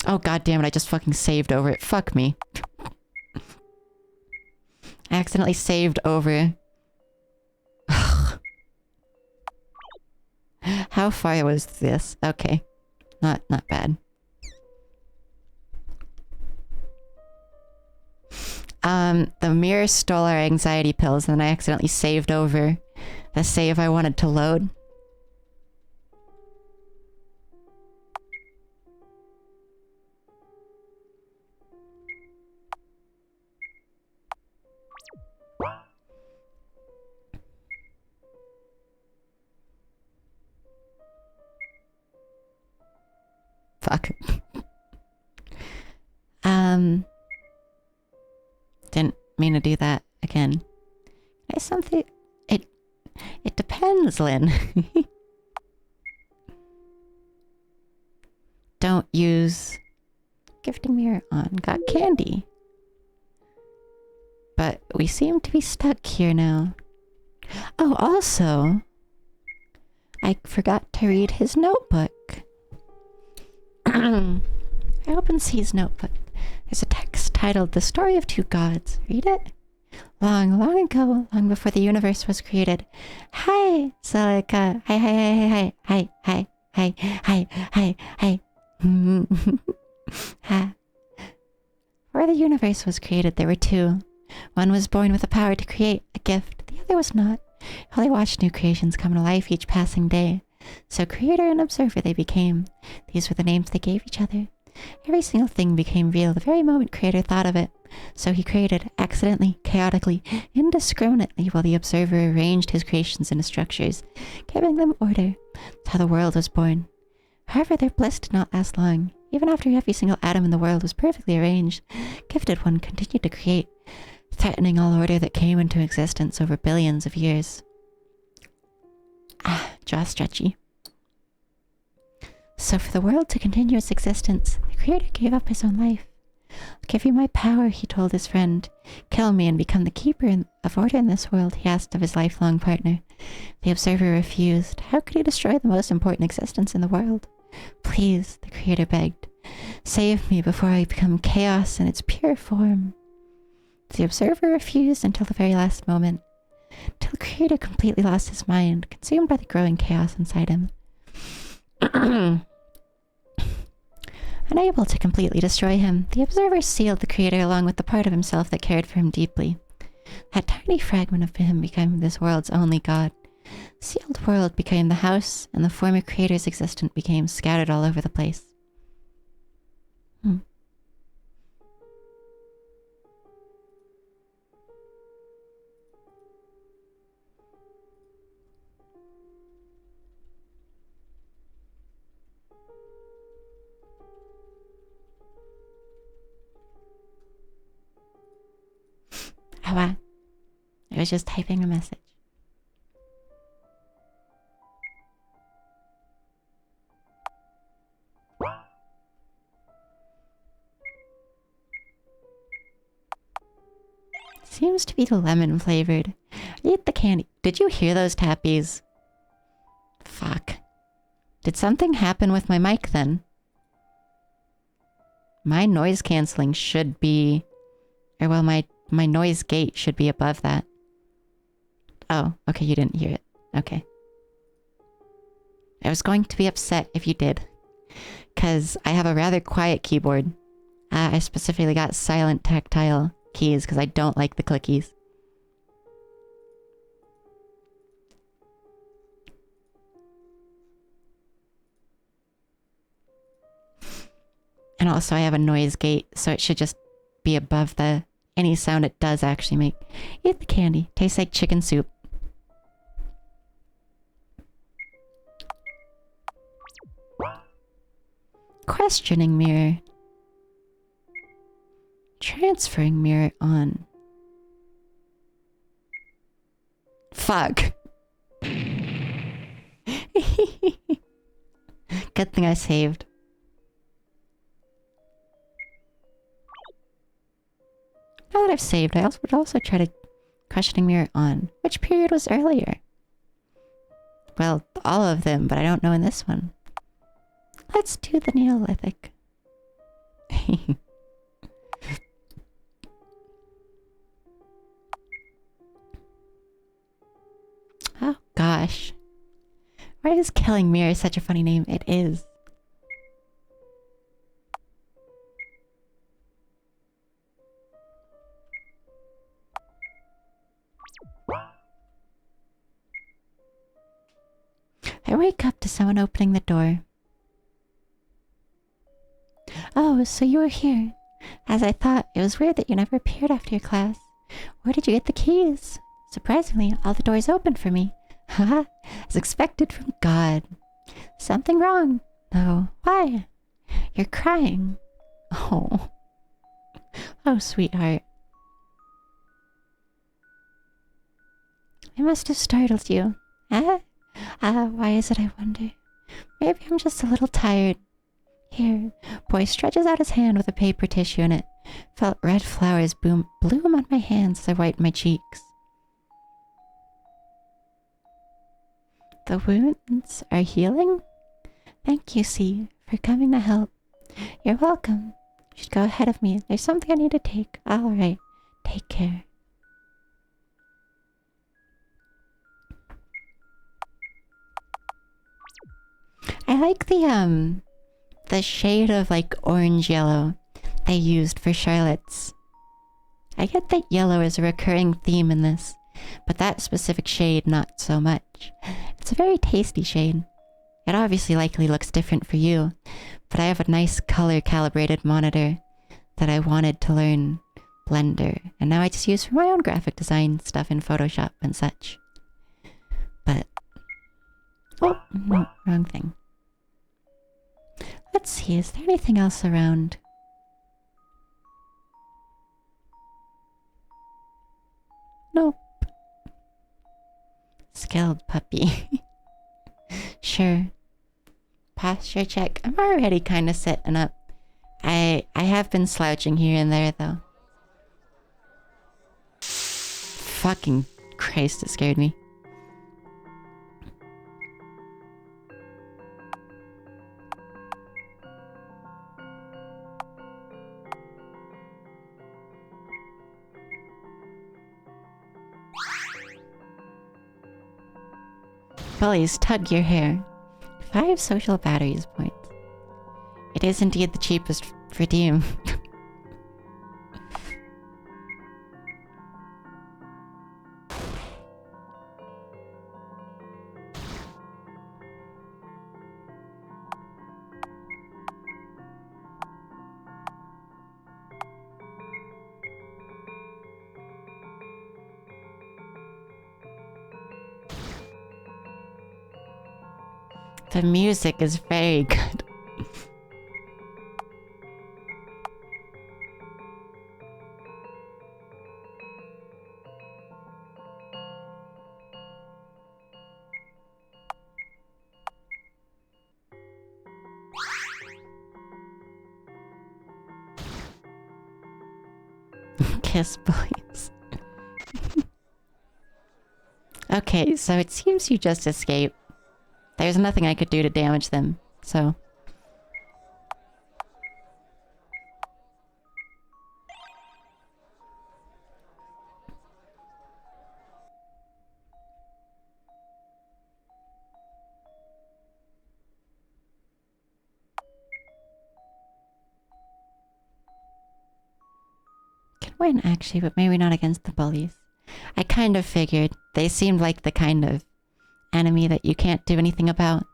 Oh, god damn it, I just fucking saved over it. Fuck me. I accidentally saved over. How far was this? Okay. Not bad. The mirror stole our anxiety pills, and I accidentally saved over the save I wanted to load. Fuck. Didn't mean to do that again. There's something... It depends, Lynn. Don't use... Gifting mirror on. Got candy. But we seem to be stuck here now. Oh, also... I forgot to read his notebook. I opened C's notebook. There's a text titled The Story of Two Gods. Read it? Long, long ago, long before the universe was created. Hi, Celica. Hi. Before the universe was created, there were 2. One was born with the power to create a gift. The other was not. They watched new creations come to life each passing day. So creator and observer they became. These were the names they gave each other. Every single thing became real the very moment creator thought of it. So he created, accidentally, chaotically, indiscriminately, while the observer arranged his creations into structures, giving them order. That's how the world was born. However, their bliss did not last long. Even after every single atom in the world was perfectly arranged, Gifted One continued to create, threatening all order that came into existence over billions of years. Jaw stretchy. So for the world to continue its existence, the creator gave up his own life. I'll give you my power, he told his friend. Kill me and become the keeper of order in this world, he asked of his lifelong partner. The observer refused. How could he destroy the most important existence in the world? Please, the creator begged. Save me before I become chaos in its pure form. The observer refused until the very last moment. Till the creator completely lost his mind, consumed by the growing chaos inside him. Unable to completely destroy him, the observer sealed the creator along with the part of himself that cared for him deeply. That tiny fragment of him became this world's only god. The sealed world became the house, and the former creator's existence became scattered all over the place. Oh, wow. I was just typing a message. Seems to be lemon flavored. Eat the candy. Did you hear those tappies? Fuck. Did something happen with my mic then? My noise canceling should be... Or well, my noise gate should be above that. Oh, okay, you didn't hear it. Okay. I was going to be upset if you did. Because I have a rather quiet keyboard. I specifically got silent tactile keys because I don't like the clickies. And also I have a noise gate, so it should just be above the any sound it does actually make. Eat the candy. Tastes like chicken soup. Questioning mirror. Transferring mirror on. Fuck. Good thing I saved. Now that I've saved, I would also try to questioning mirror on. Which period was earlier? Well, all of them, but I don't know in this one. Let's do the Neolithic. Oh gosh. Why is Killing Mirror such a funny name? It is. I wake up to someone opening the door. Oh, so you were here. As I thought, it was weird that you never appeared after your class. Where did you get the keys? Surprisingly, all the doors opened for me. Haha, as expected from God. Something wrong. No, why? You're crying. Oh. Oh, sweetheart. I must have startled you. Why is it, I wonder? Maybe I'm just a little tired. Here, boy stretches out his hand with a paper tissue in it. Felt red flowers bloom on my hands as I wiped my cheeks. The wounds are healing? Thank you, C, for coming to help. You're welcome. You should go ahead of me. There's something I need to take. Alright, take care. I like the shade of like orange yellow they used for Charlotte's. I get that yellow is a recurring theme in this, but that specific shade not so much. It's a very tasty shade. It obviously likely looks different for you, but I have a nice color calibrated monitor that I wanted to learn Blender, and now I just use for my own graphic design stuff in Photoshop and such. But... oh, no, wrong thing. Let's see, is there anything else around? Nope. Skilled puppy. Sure. Posture check. I'm already kind of setting up. I have been slouching here and there, though. Fucking Christ, it scared me. Bullies, tug your hair. 5 social batteries points. It is indeed the cheapest redeem. The music is very good. Kiss boys. Okay, so it seems you just escaped. There's nothing I could do to damage them, so... Can win, actually, but maybe not against the bullies. I kind of figured. They seemed like the kind of enemy that you can't do anything about.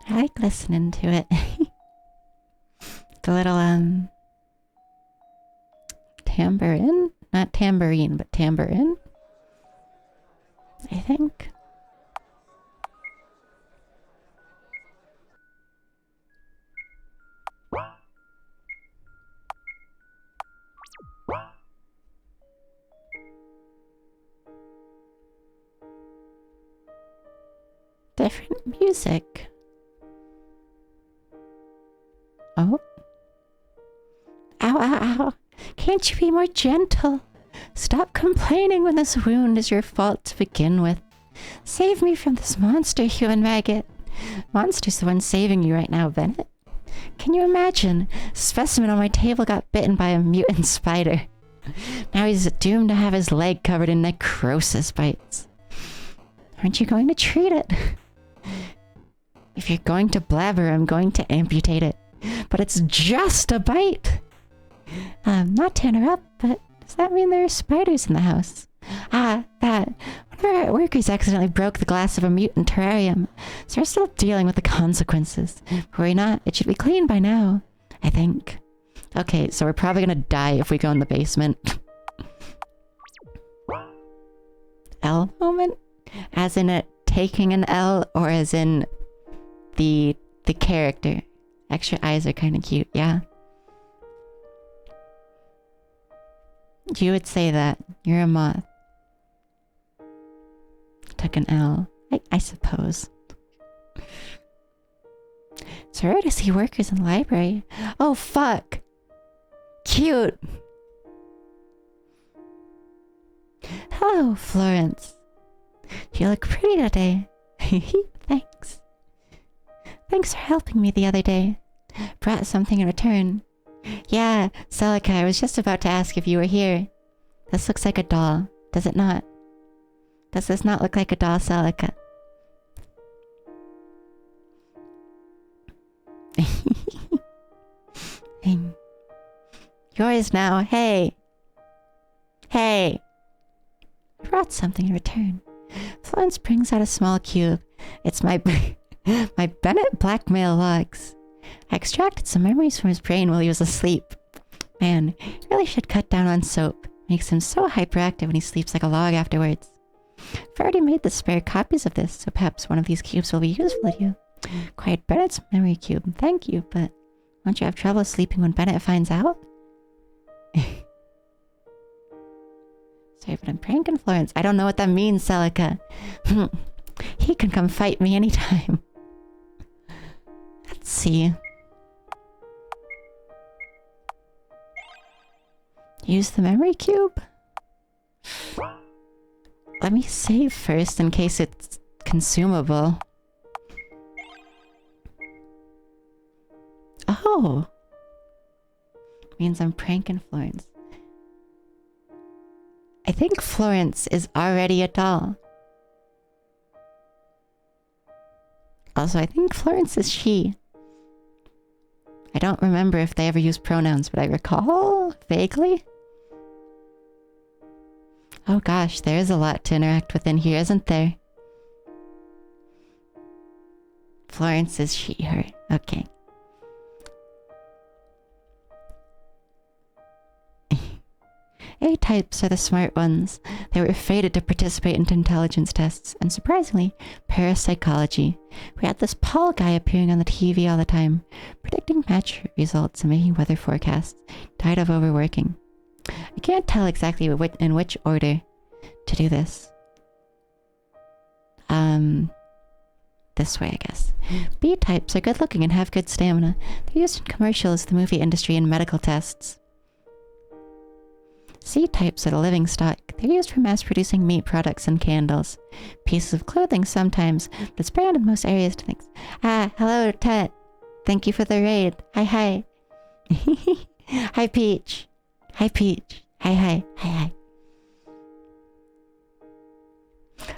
I like listening to it. The little, tambourine? Not tambourine, but tambourine? I think. Different music. Oh. Ow, ow, ow. Can't you be more gentle? Stop complaining when this wound is your fault to begin with. Save me from this monster, human maggot. Monster's the one saving you right now, Bennett. Can you imagine? A specimen on my table got bitten by a mutant spider. Now he's doomed to have his leg covered in necrosis bites. Aren't you going to treat it? If you're going to blabber, I'm going to amputate it. But it's just a bite. Not to interrupt, but does that mean there are spiders in the house? Ah, that. One of our workers accidentally broke the glass of a mutant terrarium, so we're still dealing with the consequences. Worry not, it should be clean by now, I think. Okay, so we're probably gonna die if we go in the basement. L moment? As in it taking an L, or as in the character? Extra eyes are kind of cute, yeah. You would say that. You're a moth. Took an L. I suppose. It's rare to see workers in the library. Oh, fuck! Cute! Hello, Florence. You look pretty today. Thanks. Thanks for helping me the other day. Brought something in return. Yeah, Celica, I was just about to ask if you were here. This looks like a doll, does it not? Does this not look like a doll, Celica? Yours now, hey! Hey! I brought something in return. Florence brings out a small cube. It's my my Bennett blackmail logs. I extracted some memories from his brain while he was asleep. Man, really should cut down on soap. Makes him so hyperactive when he sleeps like a log afterwards. I've already made the spare copies of this, so perhaps one of these cubes will be useful to you. Quite Bennett's memory cube. Thank you, but won't you have trouble sleeping when Bennett finds out? Sorry, but I'm pranking Florence. I don't know what that means, Celica. He can come fight me anytime. Let's see. Use the memory cube? Let me save first in case it's consumable. Oh! Means I'm pranking Florence. I think Florence is already a doll. Also, I think Florence is she. I don't remember if they ever use pronouns, but I recall vaguely. Oh gosh, there is a lot to interact with in here, isn't there? Florence is she, her. Okay. A-types are the smart ones. They were fated to participate in intelligence tests, and surprisingly, parapsychology. We had this Paul guy appearing on the TV all the time, predicting match results and making weather forecasts. Died of overworking. I can't tell exactly in which order to do this. This way, I guess. B-types are good looking and have good stamina. They're used in commercials, the movie industry, and medical tests. C-types are the living stock. They're used for mass-producing meat products and candles. Pieces of clothing sometimes, but it's banned in most areas to things. Ah, hello, Tet. Thank you for the raid. Hi. Hi, Peach. Hi, Peach. Hi.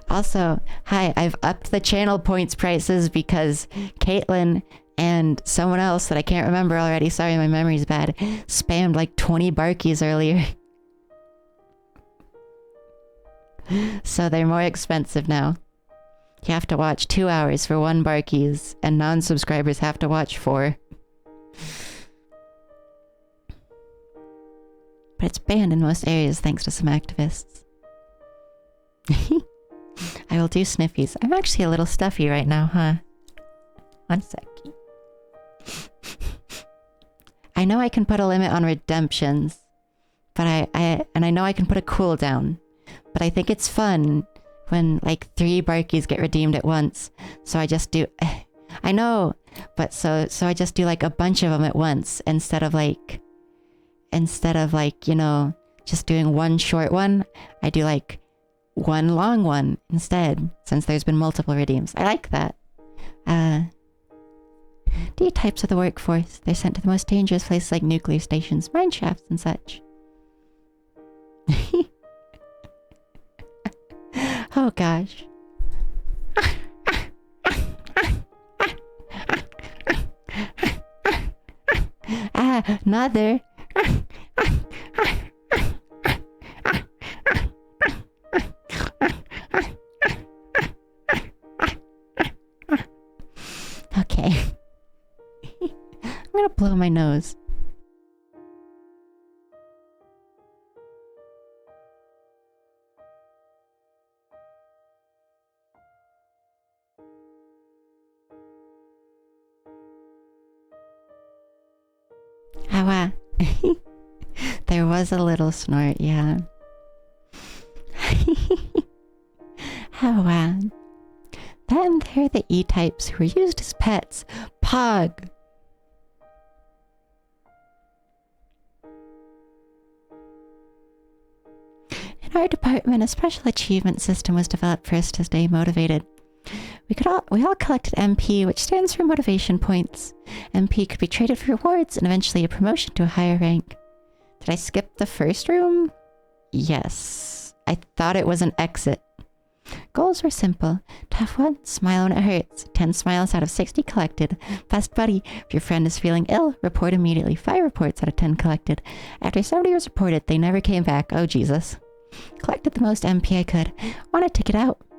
Also, hi, I've upped the channel points prices because Caitlin and someone else that I can't remember already, sorry, my memory's bad, spammed like 20 barkies earlier. So they're more expensive now. You have to watch 2 hours for 1 barkies, and non-subscribers have to watch 4. But it's banned in most areas thanks to some activists. I will do sniffies. I'm actually a little stuffy right now, huh? One sec. I know I can put a limit on redemptions, but I know I can put a cooldown. But I think it's fun when like 3 barkies get redeemed at once. So I just do... I know, but so I just do like a bunch of them at once instead of like, you know, just doing 1 short one. I do like 1 long one instead, since there's been multiple redeems. I like that. D-types are the workforce. They're sent to the most dangerous places like nuclear stations, mine shafts, and such. Oh gosh. Another. Okay. I'm gonna blow my nose. There was a little snort, yeah. Then there are the E-types who were used as pets. Pog! In our department, a special achievement system was developed for us to stay motivated. We all collected MP, which stands for motivation points. MP could be traded for rewards and eventually a promotion to a higher rank. Did I skip the first room? Yes. I thought it was an exit. Goals were simple. Tough 1, smile when it hurts. 10 smiles out of 60 collected. Best buddy, if your friend is feeling ill, report immediately. 5 reports out of 10 collected. After somebody was reported, they never came back. Oh, Jesus. Collected the most MP I could. Want a ticket out?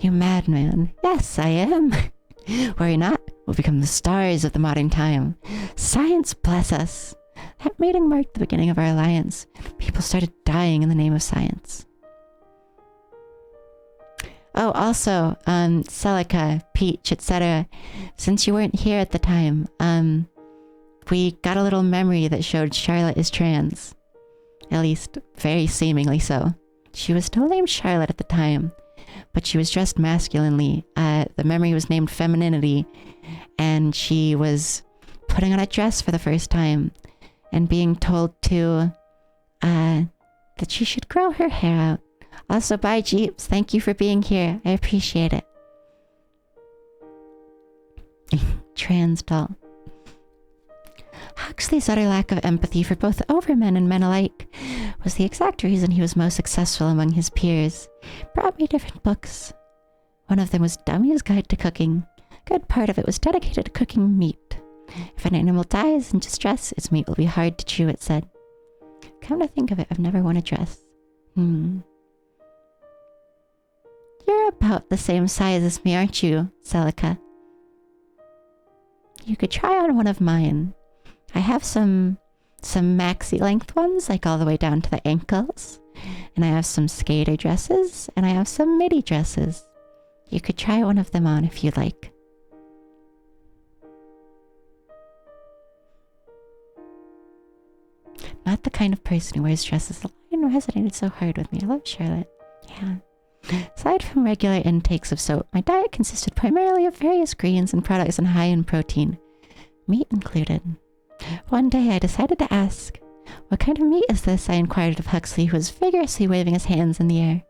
You madman. Yes, I am. Worry not. We'll become the stars of the modern time. Science bless us. That meeting marked the beginning of our alliance. People started dying in the name of science. Oh, also, Celica, Peach, etc. Since you weren't here at the time, we got a little memory that showed Charlotte is trans. At least, very seemingly so. She was still named Charlotte at the time, but she was dressed masculinely. The memory was named Femininity, and she was putting on a dress for the first time and being told to, that she should grow her hair out. Also, bye, Jeeps. Thank you for being here. I appreciate it. Trans doll. Huxley's utter lack of empathy for both overmen and men alike was the exact reason he was most successful among his peers. Brought me different books. One of them was Dummy's Guide to Cooking. A good part of it was dedicated to cooking meat. If an animal dies in distress, its meat will be hard to chew, it said. Come to think of it, I've never worn a dress. You're about the same size as me, aren't you, Celica? You could try on one of mine. I have some maxi length ones, like all the way down to the ankles. And I have some skater dresses, and I have some midi dresses. You could try one of them on if you'd like. Not the kind of person who wears dresses. The line resonated so hard with me. I love Charlotte. Yeah. Aside from regular intakes of soap, my diet consisted primarily of various greens and products and high in protein, meat included. One day I decided to ask, "What kind of meat is this?" I inquired of Huxley, who was vigorously waving his hands in the air.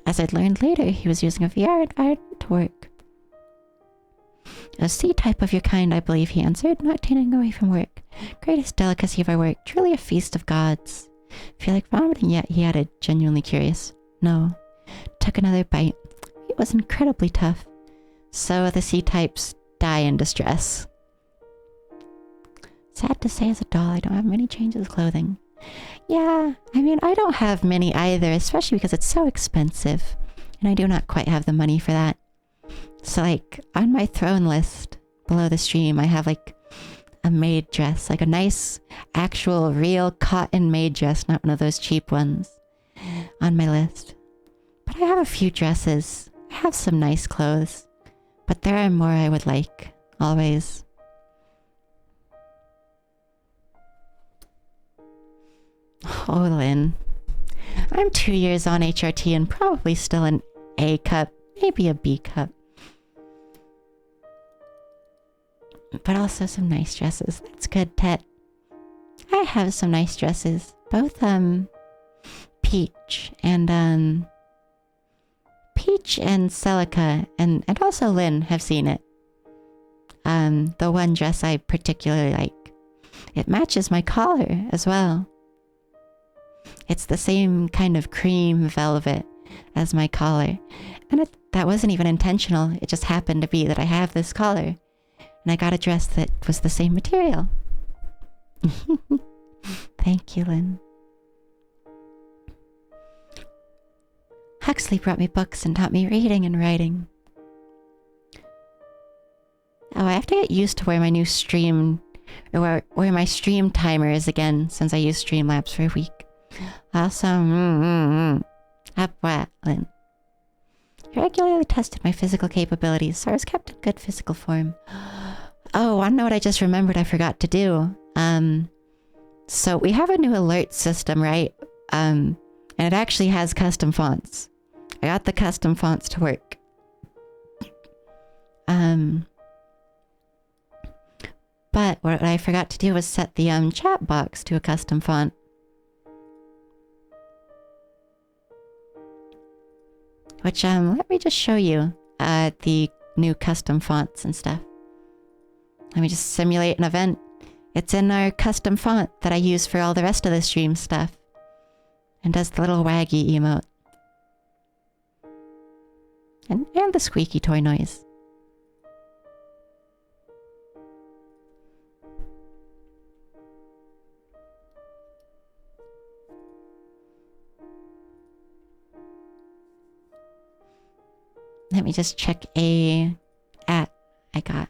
As I'd learned later, he was using a VR environment to work. "A C-type of your kind, I believe," he answered, not turning away from work. "Greatest delicacy of our work, truly a feast of gods." "Feel like vomiting yet?" he added, genuinely curious. No. Took another bite. It was incredibly tough. So the C-types die in distress. Sad to say, as a doll, I don't have many changes of clothing. Yeah, I mean, I don't have many either, especially because it's so expensive. And I do not quite have the money for that. So, like, on my throne list below the stream, I have, like, a maid dress. Like a nice, actual, real cotton maid dress, not one of those cheap ones, on my list. But I have a few dresses. I have some nice clothes. But there are more I would like, always. Oh, Lynn. I'm 2 years on HRT and probably still an A cup, maybe a B cup. But also some nice dresses. That's good, Tet. I have some nice dresses. Both, Peach and Celica and also Lynn have seen it. The one dress I particularly like. It matches my collar as well. It's the same kind of cream velvet as my collar. And that wasn't even intentional. It just happened to be that I have this collar. And I got a dress that was the same material. Thank you, Lynn. Huxley brought me books and taught me reading and writing. Oh, I have to get used to where my new stream, or where my stream timer is again, since I use Streamlabs for a week. Also, Lynn. You regularly tested my physical capabilities, so I was kept in good physical form. Oh, I know what I just remembered I forgot to do. So we have a new alert system, right? And it actually has custom fonts. I got the custom fonts to work. But what I forgot to do was set the chat box to a custom font. Which, let me just show you the new custom fonts and stuff. Let me just simulate an event. It's in our custom font that I use for all the rest of the stream stuff. And does the little waggy emote. And the squeaky toy noise. Let me just check a at I got.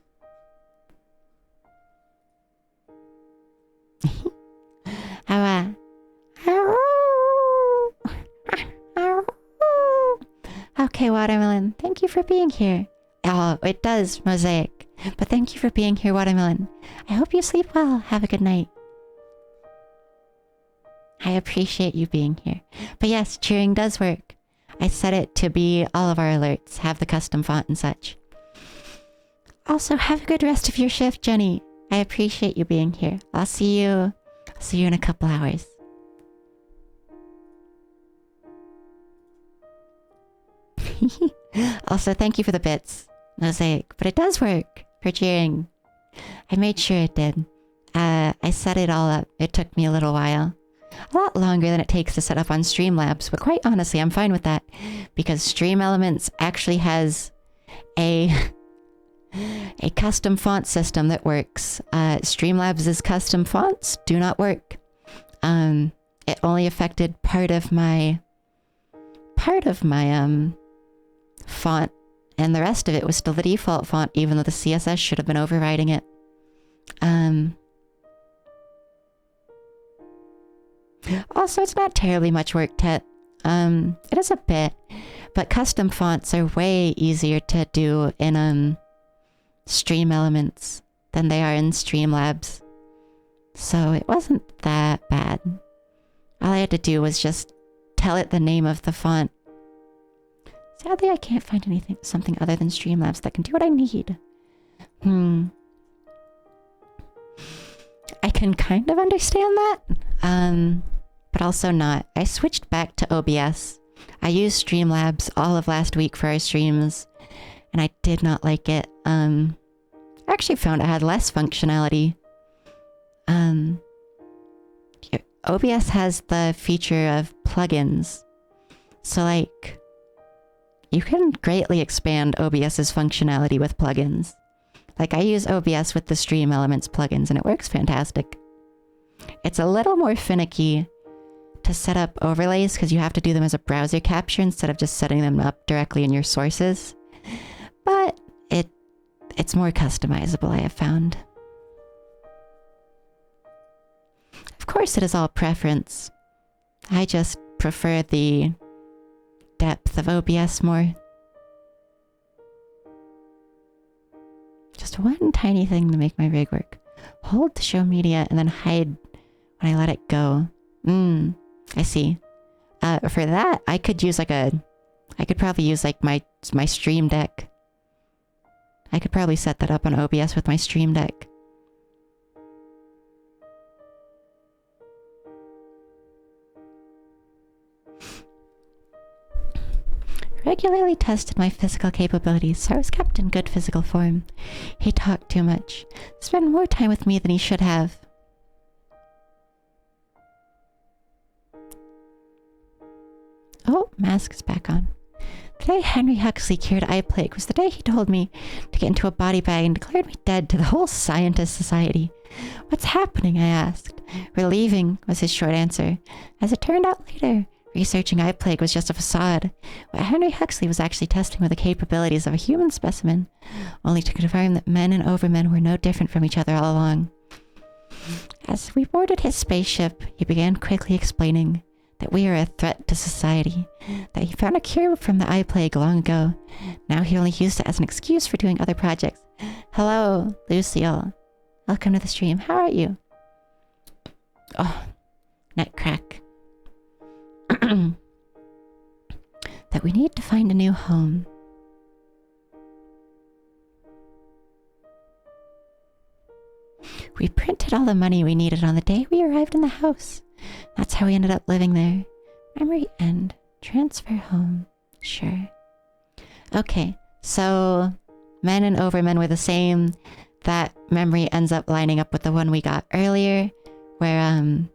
How Okay, Watermelon. Thank you for being here. Oh, it does, Mosaic. But thank you for being here, Watermelon. I hope you sleep well. Have a good night. I appreciate you being here. But yes, cheering does work. I set it to be all of our alerts, have the custom font and such. Also, have a good rest of your shift, Jenny. I appreciate you being here. I'll see you in a couple hours. Also, thank you for the bits, Mosaic. But it does work for cheering. I made sure it did. I set it all up. It took me a little while. A lot longer than it takes to set up on Streamlabs, but quite honestly, I'm fine with that. Because Stream Elements actually has a custom font system that works. Streamlabs' custom fonts do not work. It only affected part of my font, and the rest of it was still the default font, even though the CSS should have been overriding it. Also, it's not terribly much work, Tet. It is a bit, but custom fonts are way easier to do in Stream Elements than they are in Streamlabs. So it wasn't that bad. All I had to do was just tell it the name of the font. Sadly, I can't find something other than Streamlabs that can do what I need. I can kind of understand that, but also not. I switched back to OBS. I used Streamlabs all of last week for our streams, and I did not like it. I actually found it had less functionality. OBS has the feature of plugins. So, like, you can greatly expand OBS's functionality with plugins. Like, I use OBS with the Stream Elements plugins, and it works fantastic. It's a little more finicky to set up overlays, because you have to do them as a browser capture instead of just setting them up directly in your sources. But it's more customizable, I have found. Of course, it is all preference. I just prefer the depth of OBS more. Just one tiny thing to make my rig work. Hold to show media and then hide when I let it go. I see. For that, I could probably use like my Stream Deck. I could probably set that up on OBS with my Stream Deck. Regularly tested my physical capabilities, so I was kept in good physical form. He talked too much. Spent more time with me than he should have. Oh, mask is back on. The day Henry Huxley cured eye plague was the day he told me to get into a body bag and declared me dead to the whole scientist society. What's happening? I asked. Relieving was his short answer. As it turned out later, researching eye plague was just a facade. What Henry Huxley was actually testing were the capabilities of a human specimen, only to confirm that men and overmen were no different from each other all along. As we boarded his spaceship, he began quickly explaining that we are a threat to society, that he found a cure from the eye plague long ago. Now he only used it as an excuse for doing other projects. Hello, Lucille. Welcome to the stream. How are you? Oh, net crack. That we need to find a new home. We printed all the money we needed on the day we arrived in the house. That's how we ended up living there. Memory end. Transfer home. Sure. Okay, so men and overmen were the same. That memory ends up lining up with the one we got earlier, where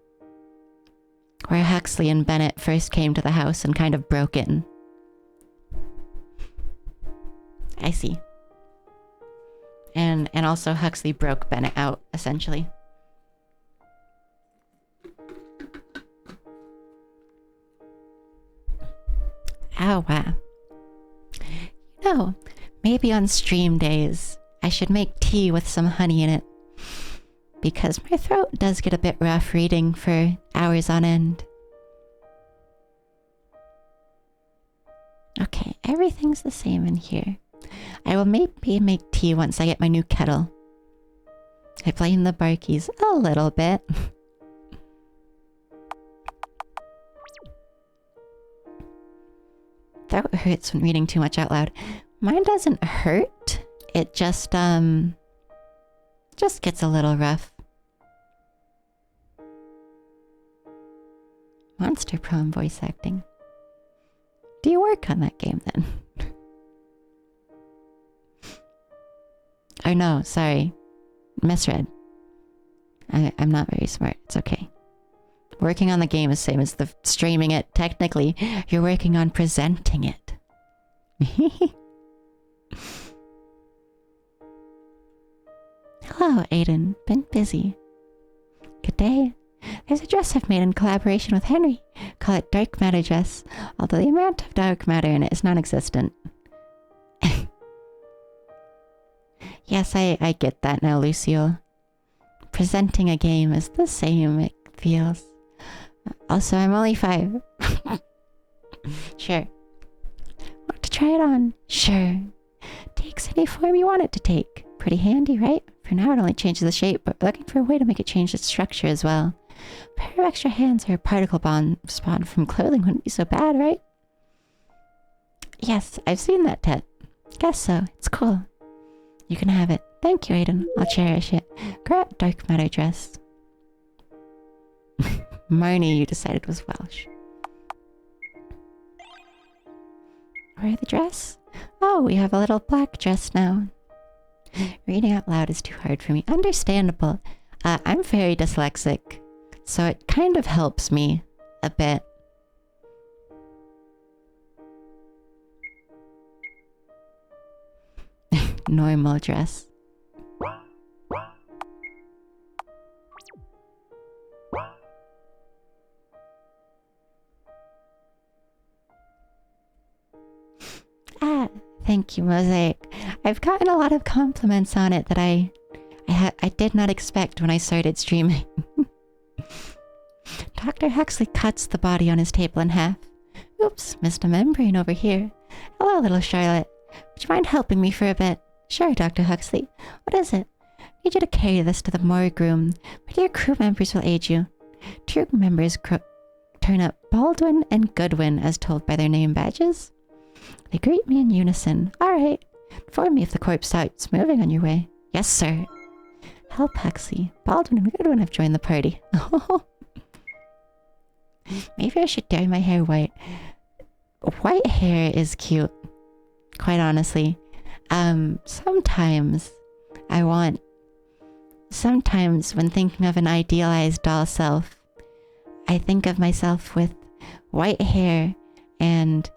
Huxley and Bennett first came to the house and kind of broke in. I see. And also Huxley broke Bennett out, essentially. Oh, wow. know. Maybe on stream days, I should make tea with some honey in it. Because my throat does get a bit rough reading for hours on end. Okay, everything's the same in here. I will maybe make tea once I get my new kettle. I blame the barkies a little bit. Throat hurts when reading too much out loud. Mine doesn't hurt. It just gets a little rough. Monster Prom voice acting. Do you work on that game then? Oh no, sorry. Misread. I'm not very smart. It's okay. Working on the game is same as the streaming it. Technically, you're working on presenting it. Hello, Aiden. Been busy. Good day. There's a dress I've made in collaboration with Henry. Call it Dark Matter Dress, although the amount of dark matter in it is non-existent. Yes, I get that now, Lucio. Presenting a game is the same, it feels. Also, I'm only 5. Sure. Want to try it on? Sure. Takes any form you want it to take. Pretty handy, right? For now, it only changes the shape, but looking for a way to make it change its structure as well. A pair of extra hands or a particle bond spawned from clothing wouldn't be so bad, right? Yes, I've seen that, Tet. Guess so. It's cool. You can have it. Thank you, Aiden. I'll cherish it. Great Dark Matter Dress. Marnie, you decided was Welsh. Wear the dress? Oh, we have a little black dress now. Reading out loud is too hard for me. Understandable. I'm very dyslexic, so it kind of helps me a bit. Normal dress. Thank you, Mosaic. I've gotten a lot of compliments on it that I did not expect when I started streaming. Dr. Huxley cuts the body on his table in half. Oops, missed a membrane over here. Hello, little Charlotte. Would you mind helping me for a bit? Sure, Dr. Huxley. What is it? I need you to carry this to the morgue room. My dear crew members will aid you. Two members turn up Baldwin and Goodwin as told by their name badges. They greet me in unison. All right. Inform me if the corpse starts moving on your way. Yes, sir. Help, Huxley. Baldwin and Goodwin have joined the party. Maybe I should dye my hair white. White hair is cute. Quite honestly. Sometimes when thinking of an idealized doll self, I think of myself with white hair and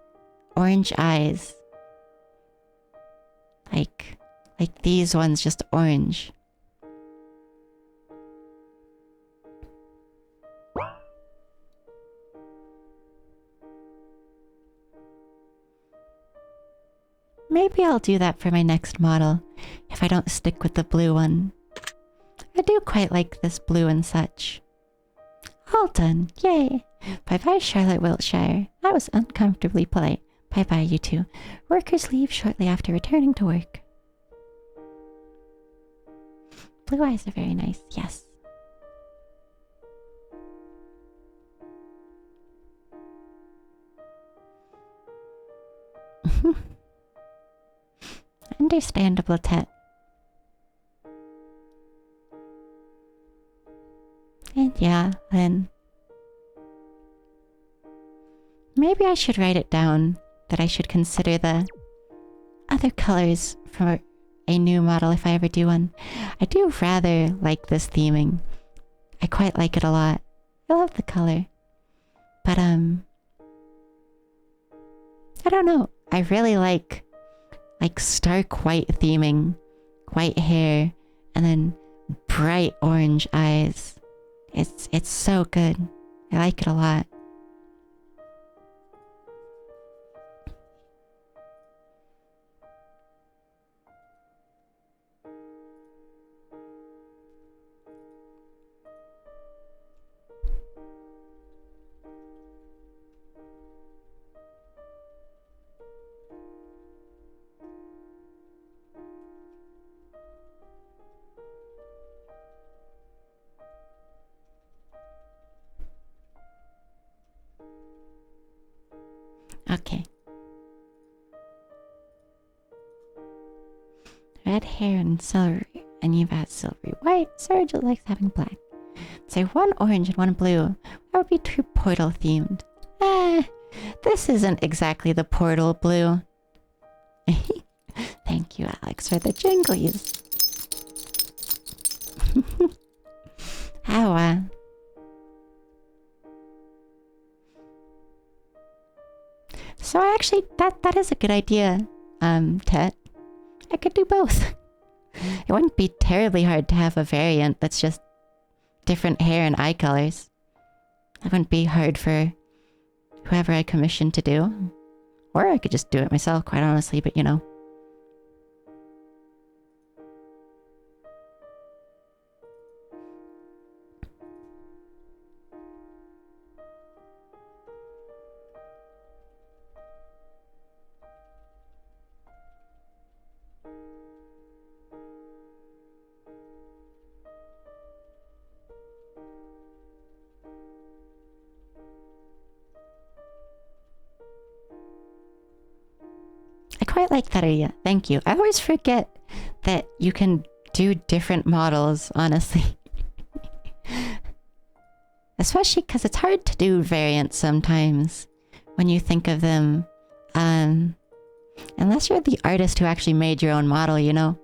orange eyes. Like these ones, just orange. Maybe I'll do that for my next model, if I don't stick with the blue one. I do quite like this blue and such. All done, yay! Bye-bye, Charlotte Wiltshire. That was uncomfortably polite. Bye-bye, you two. Workers leave shortly after returning to work. Blue eyes are very nice, yes. Understandable, Tet. And yeah, then... maybe I should write it down, that I should consider the other colors for a new model if I ever do one. I do rather like this theming. I quite like it a lot. I love the color. But, I don't know. I really like stark white theming, white hair, and then bright orange eyes. It's so good. I like it a lot. Okay. Red hair and celery, and you've had silvery white. Sarah just likes having black. Say one orange and one blue. That would be too portal themed. This isn't exactly the portal blue. Thank you, Alex, for the jinglies. Ow. So actually, that is a good idea, Tet. I could do both. It wouldn't be terribly hard to have a variant that's just different hair and eye colors. That wouldn't be hard for whoever I commissioned to do. Or I could just do it myself, quite honestly, but you know. I quite like that idea. Thank you. I always forget that you can do different models, honestly. Especially because it's hard to do variants sometimes when you think of them. Unless you're the artist who actually made your own model, you know?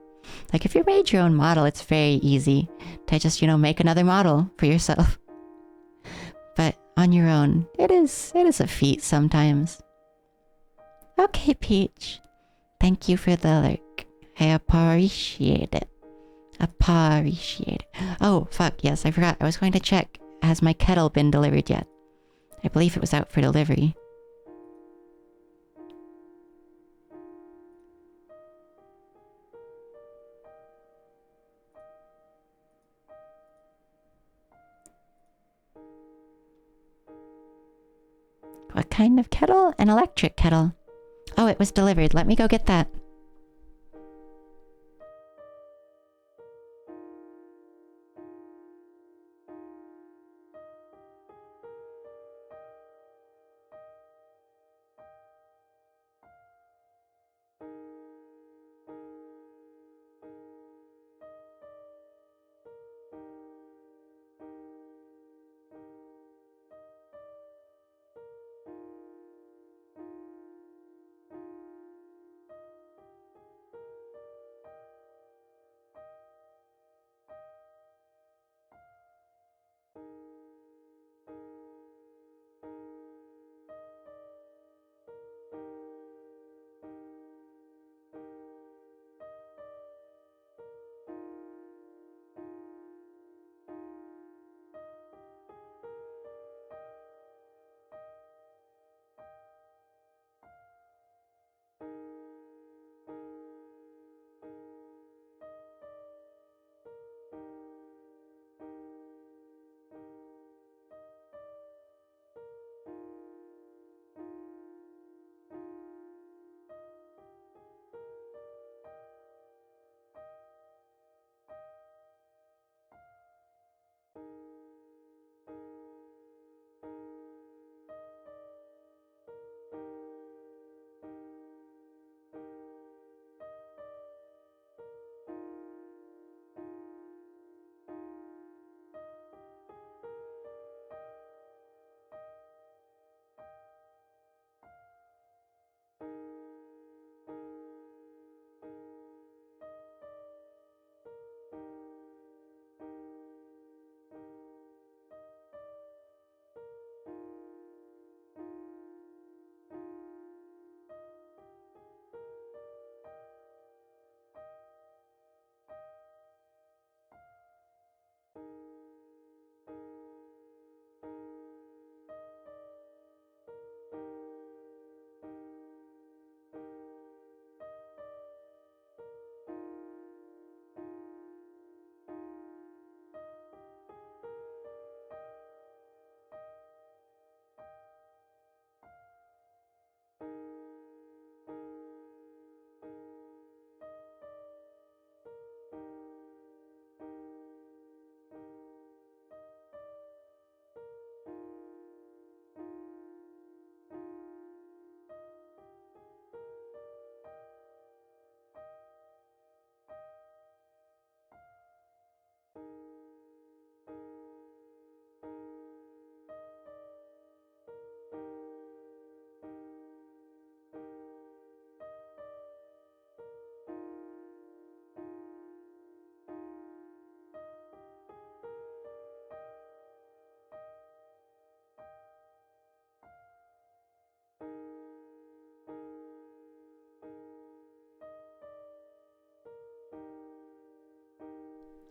Like if you made your own model, it's very easy to just, you know, make another model for yourself. But on your own, it is a feat sometimes. Okay, Peach. Thank you for the lurk. I appreciate it. Appreciate it. Oh, fuck, yes, I forgot. I was going to check. Has my kettle been delivered yet? I believe it was out for delivery. What kind of kettle? An electric kettle. Oh, it was delivered. Let me go get that.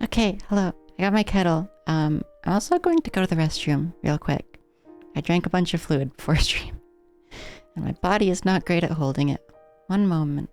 Okay, hello. I got my kettle. I'm also going to go to the restroom real quick. I drank a bunch of fluid before stream. And my body is not great at holding it. One moment.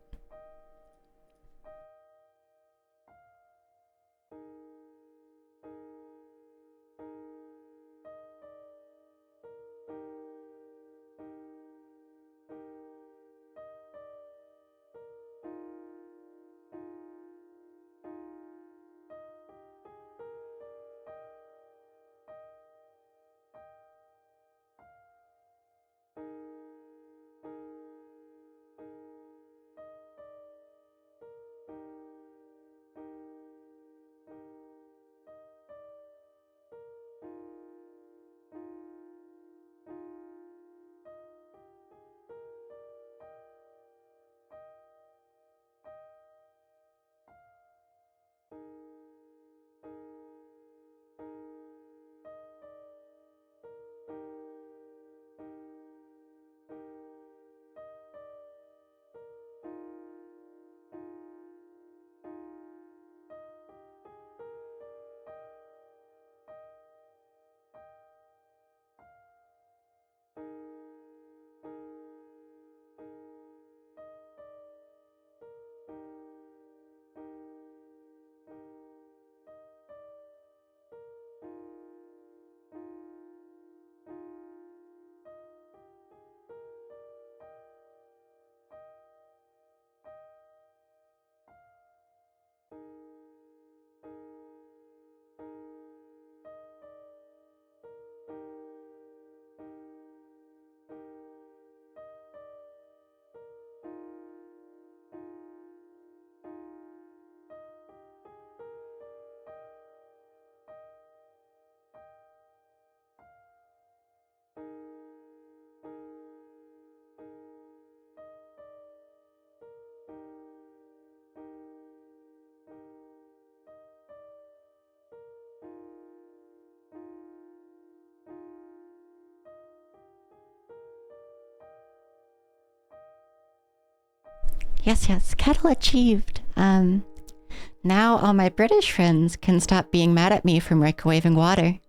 Yes, yes, kettle achieved. Now all my British friends can stop being mad at me for microwaving water.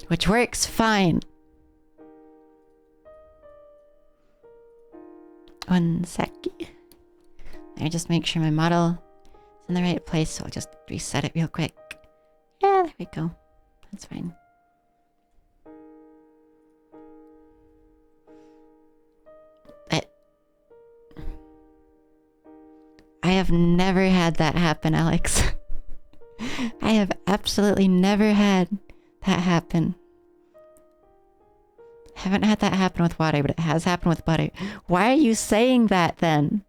Which works fine. One sec. I just make sure my model is in the right place, so I'll just reset it real quick. Yeah, there we go. That's fine. I have never had that happen, Alex. I have absolutely never had that happen. Haven't had that happen with water, but it has happened with butter. Why are you saying that then?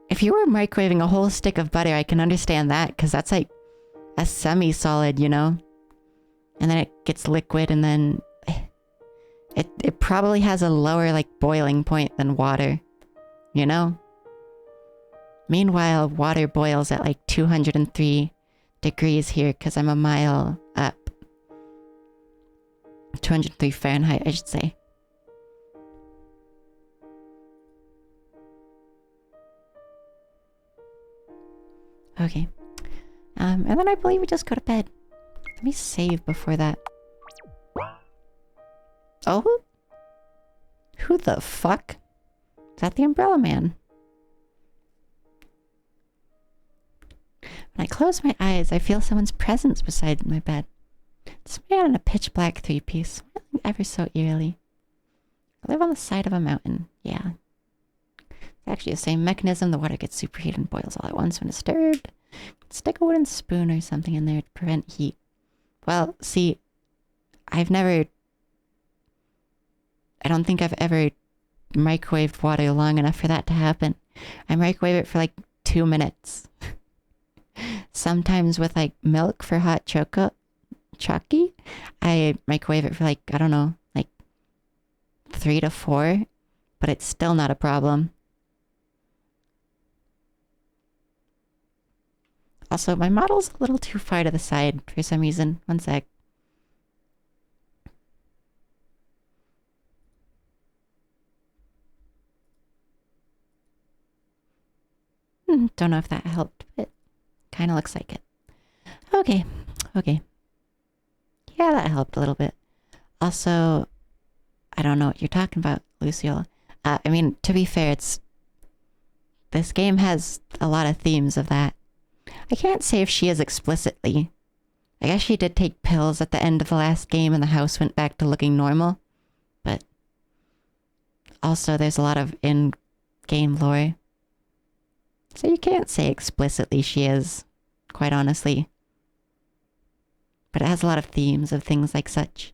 If you were microwaving a whole stick of butter, I can understand that, because that's like a semi-solid, you know? And then it gets liquid, and then it probably has a lower like boiling point than water, you know? Meanwhile, water boils at like 203 degrees here because I'm a mile up. 203 Fahrenheit, I should say. Okay. And then I believe we just go to bed. Let me save before that. Oh? Who the fuck? Is that the Umbrella Man? When I close my eyes, I feel someone's presence beside my bed. It's a man in a pitch black three-piece, smiling ever so eerily. I live on the side of a mountain. Yeah. It's actually the same mechanism. The water gets superheated and boils all at once when disturbed. Stick a wooden spoon or something in there to prevent heat. Well, see, I don't think I've ever microwaved water long enough for that to happen. I microwave it for like 2 minutes. Sometimes with like milk for hot chocky, I microwave it for like, I don't know, like 3 to 4, but it's still not a problem. Also, my model's a little too far to the side for some reason. One sec. Don't know if that helped, but kind of looks like it. Okay, okay. Yeah, that helped a little bit. Also, I don't know what you're talking about, Lucille. I mean, to be fair, this game has a lot of themes of that. I can't say if she is explicitly. I guess she did take pills at the end of the last game and the house went back to looking normal. But also there's a lot of in-game lore. So you can't say explicitly she is, quite honestly. But it has a lot of themes of things like such.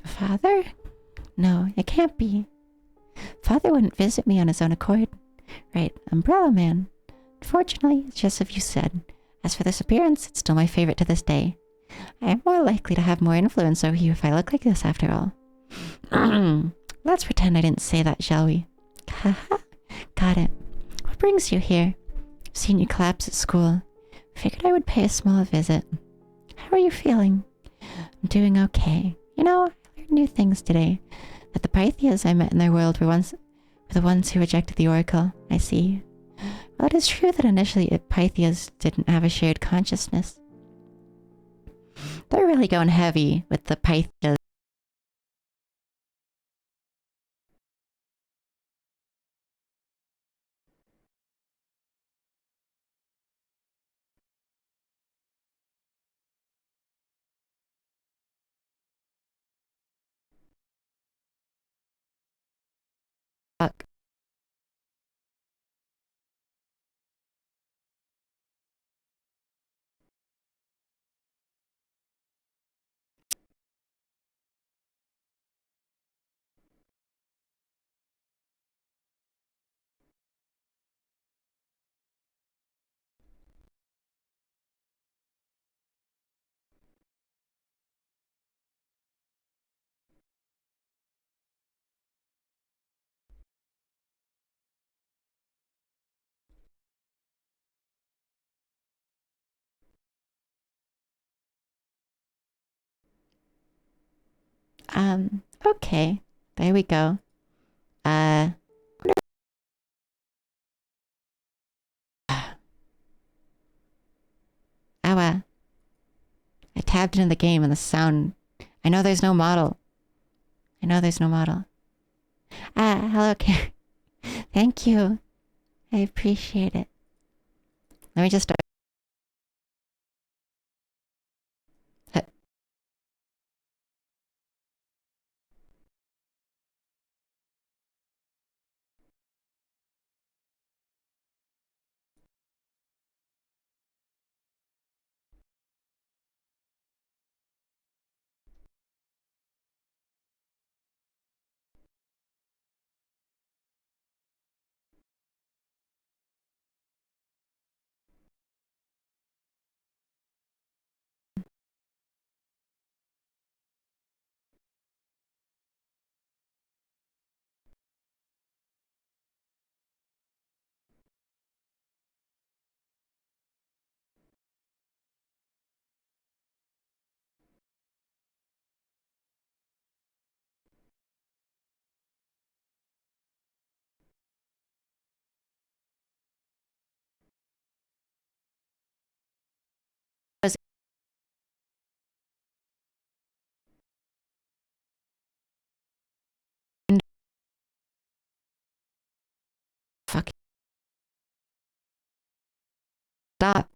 Father? No, it can't be. Father wouldn't visit me on his own accord. Right, Umbrella Man. Unfortunately, it's just as you said. As for this appearance, it's still my favorite to this day. I am more likely to have more influence over you if I look like this after all. Let's pretend I didn't say that, shall we? Haha, got it. What brings you here? I've seen you collapse at school. Figured I would pay a small visit. How are you feeling? I'm doing okay. You know, I learned new things today. That the Pythias I met in their world were the ones who rejected the Oracle. I see. Well, it is true that initially Pythias didn't have a shared consciousness. They're really going heavy with the Pythias. Fuck. Okay. There we go. Uh... Ow, I tabbed into the game and the sound... I know there's no model. I know there's no model. Hello, Karen. Thank you. I appreciate it. Let me just... Fuck. Stop.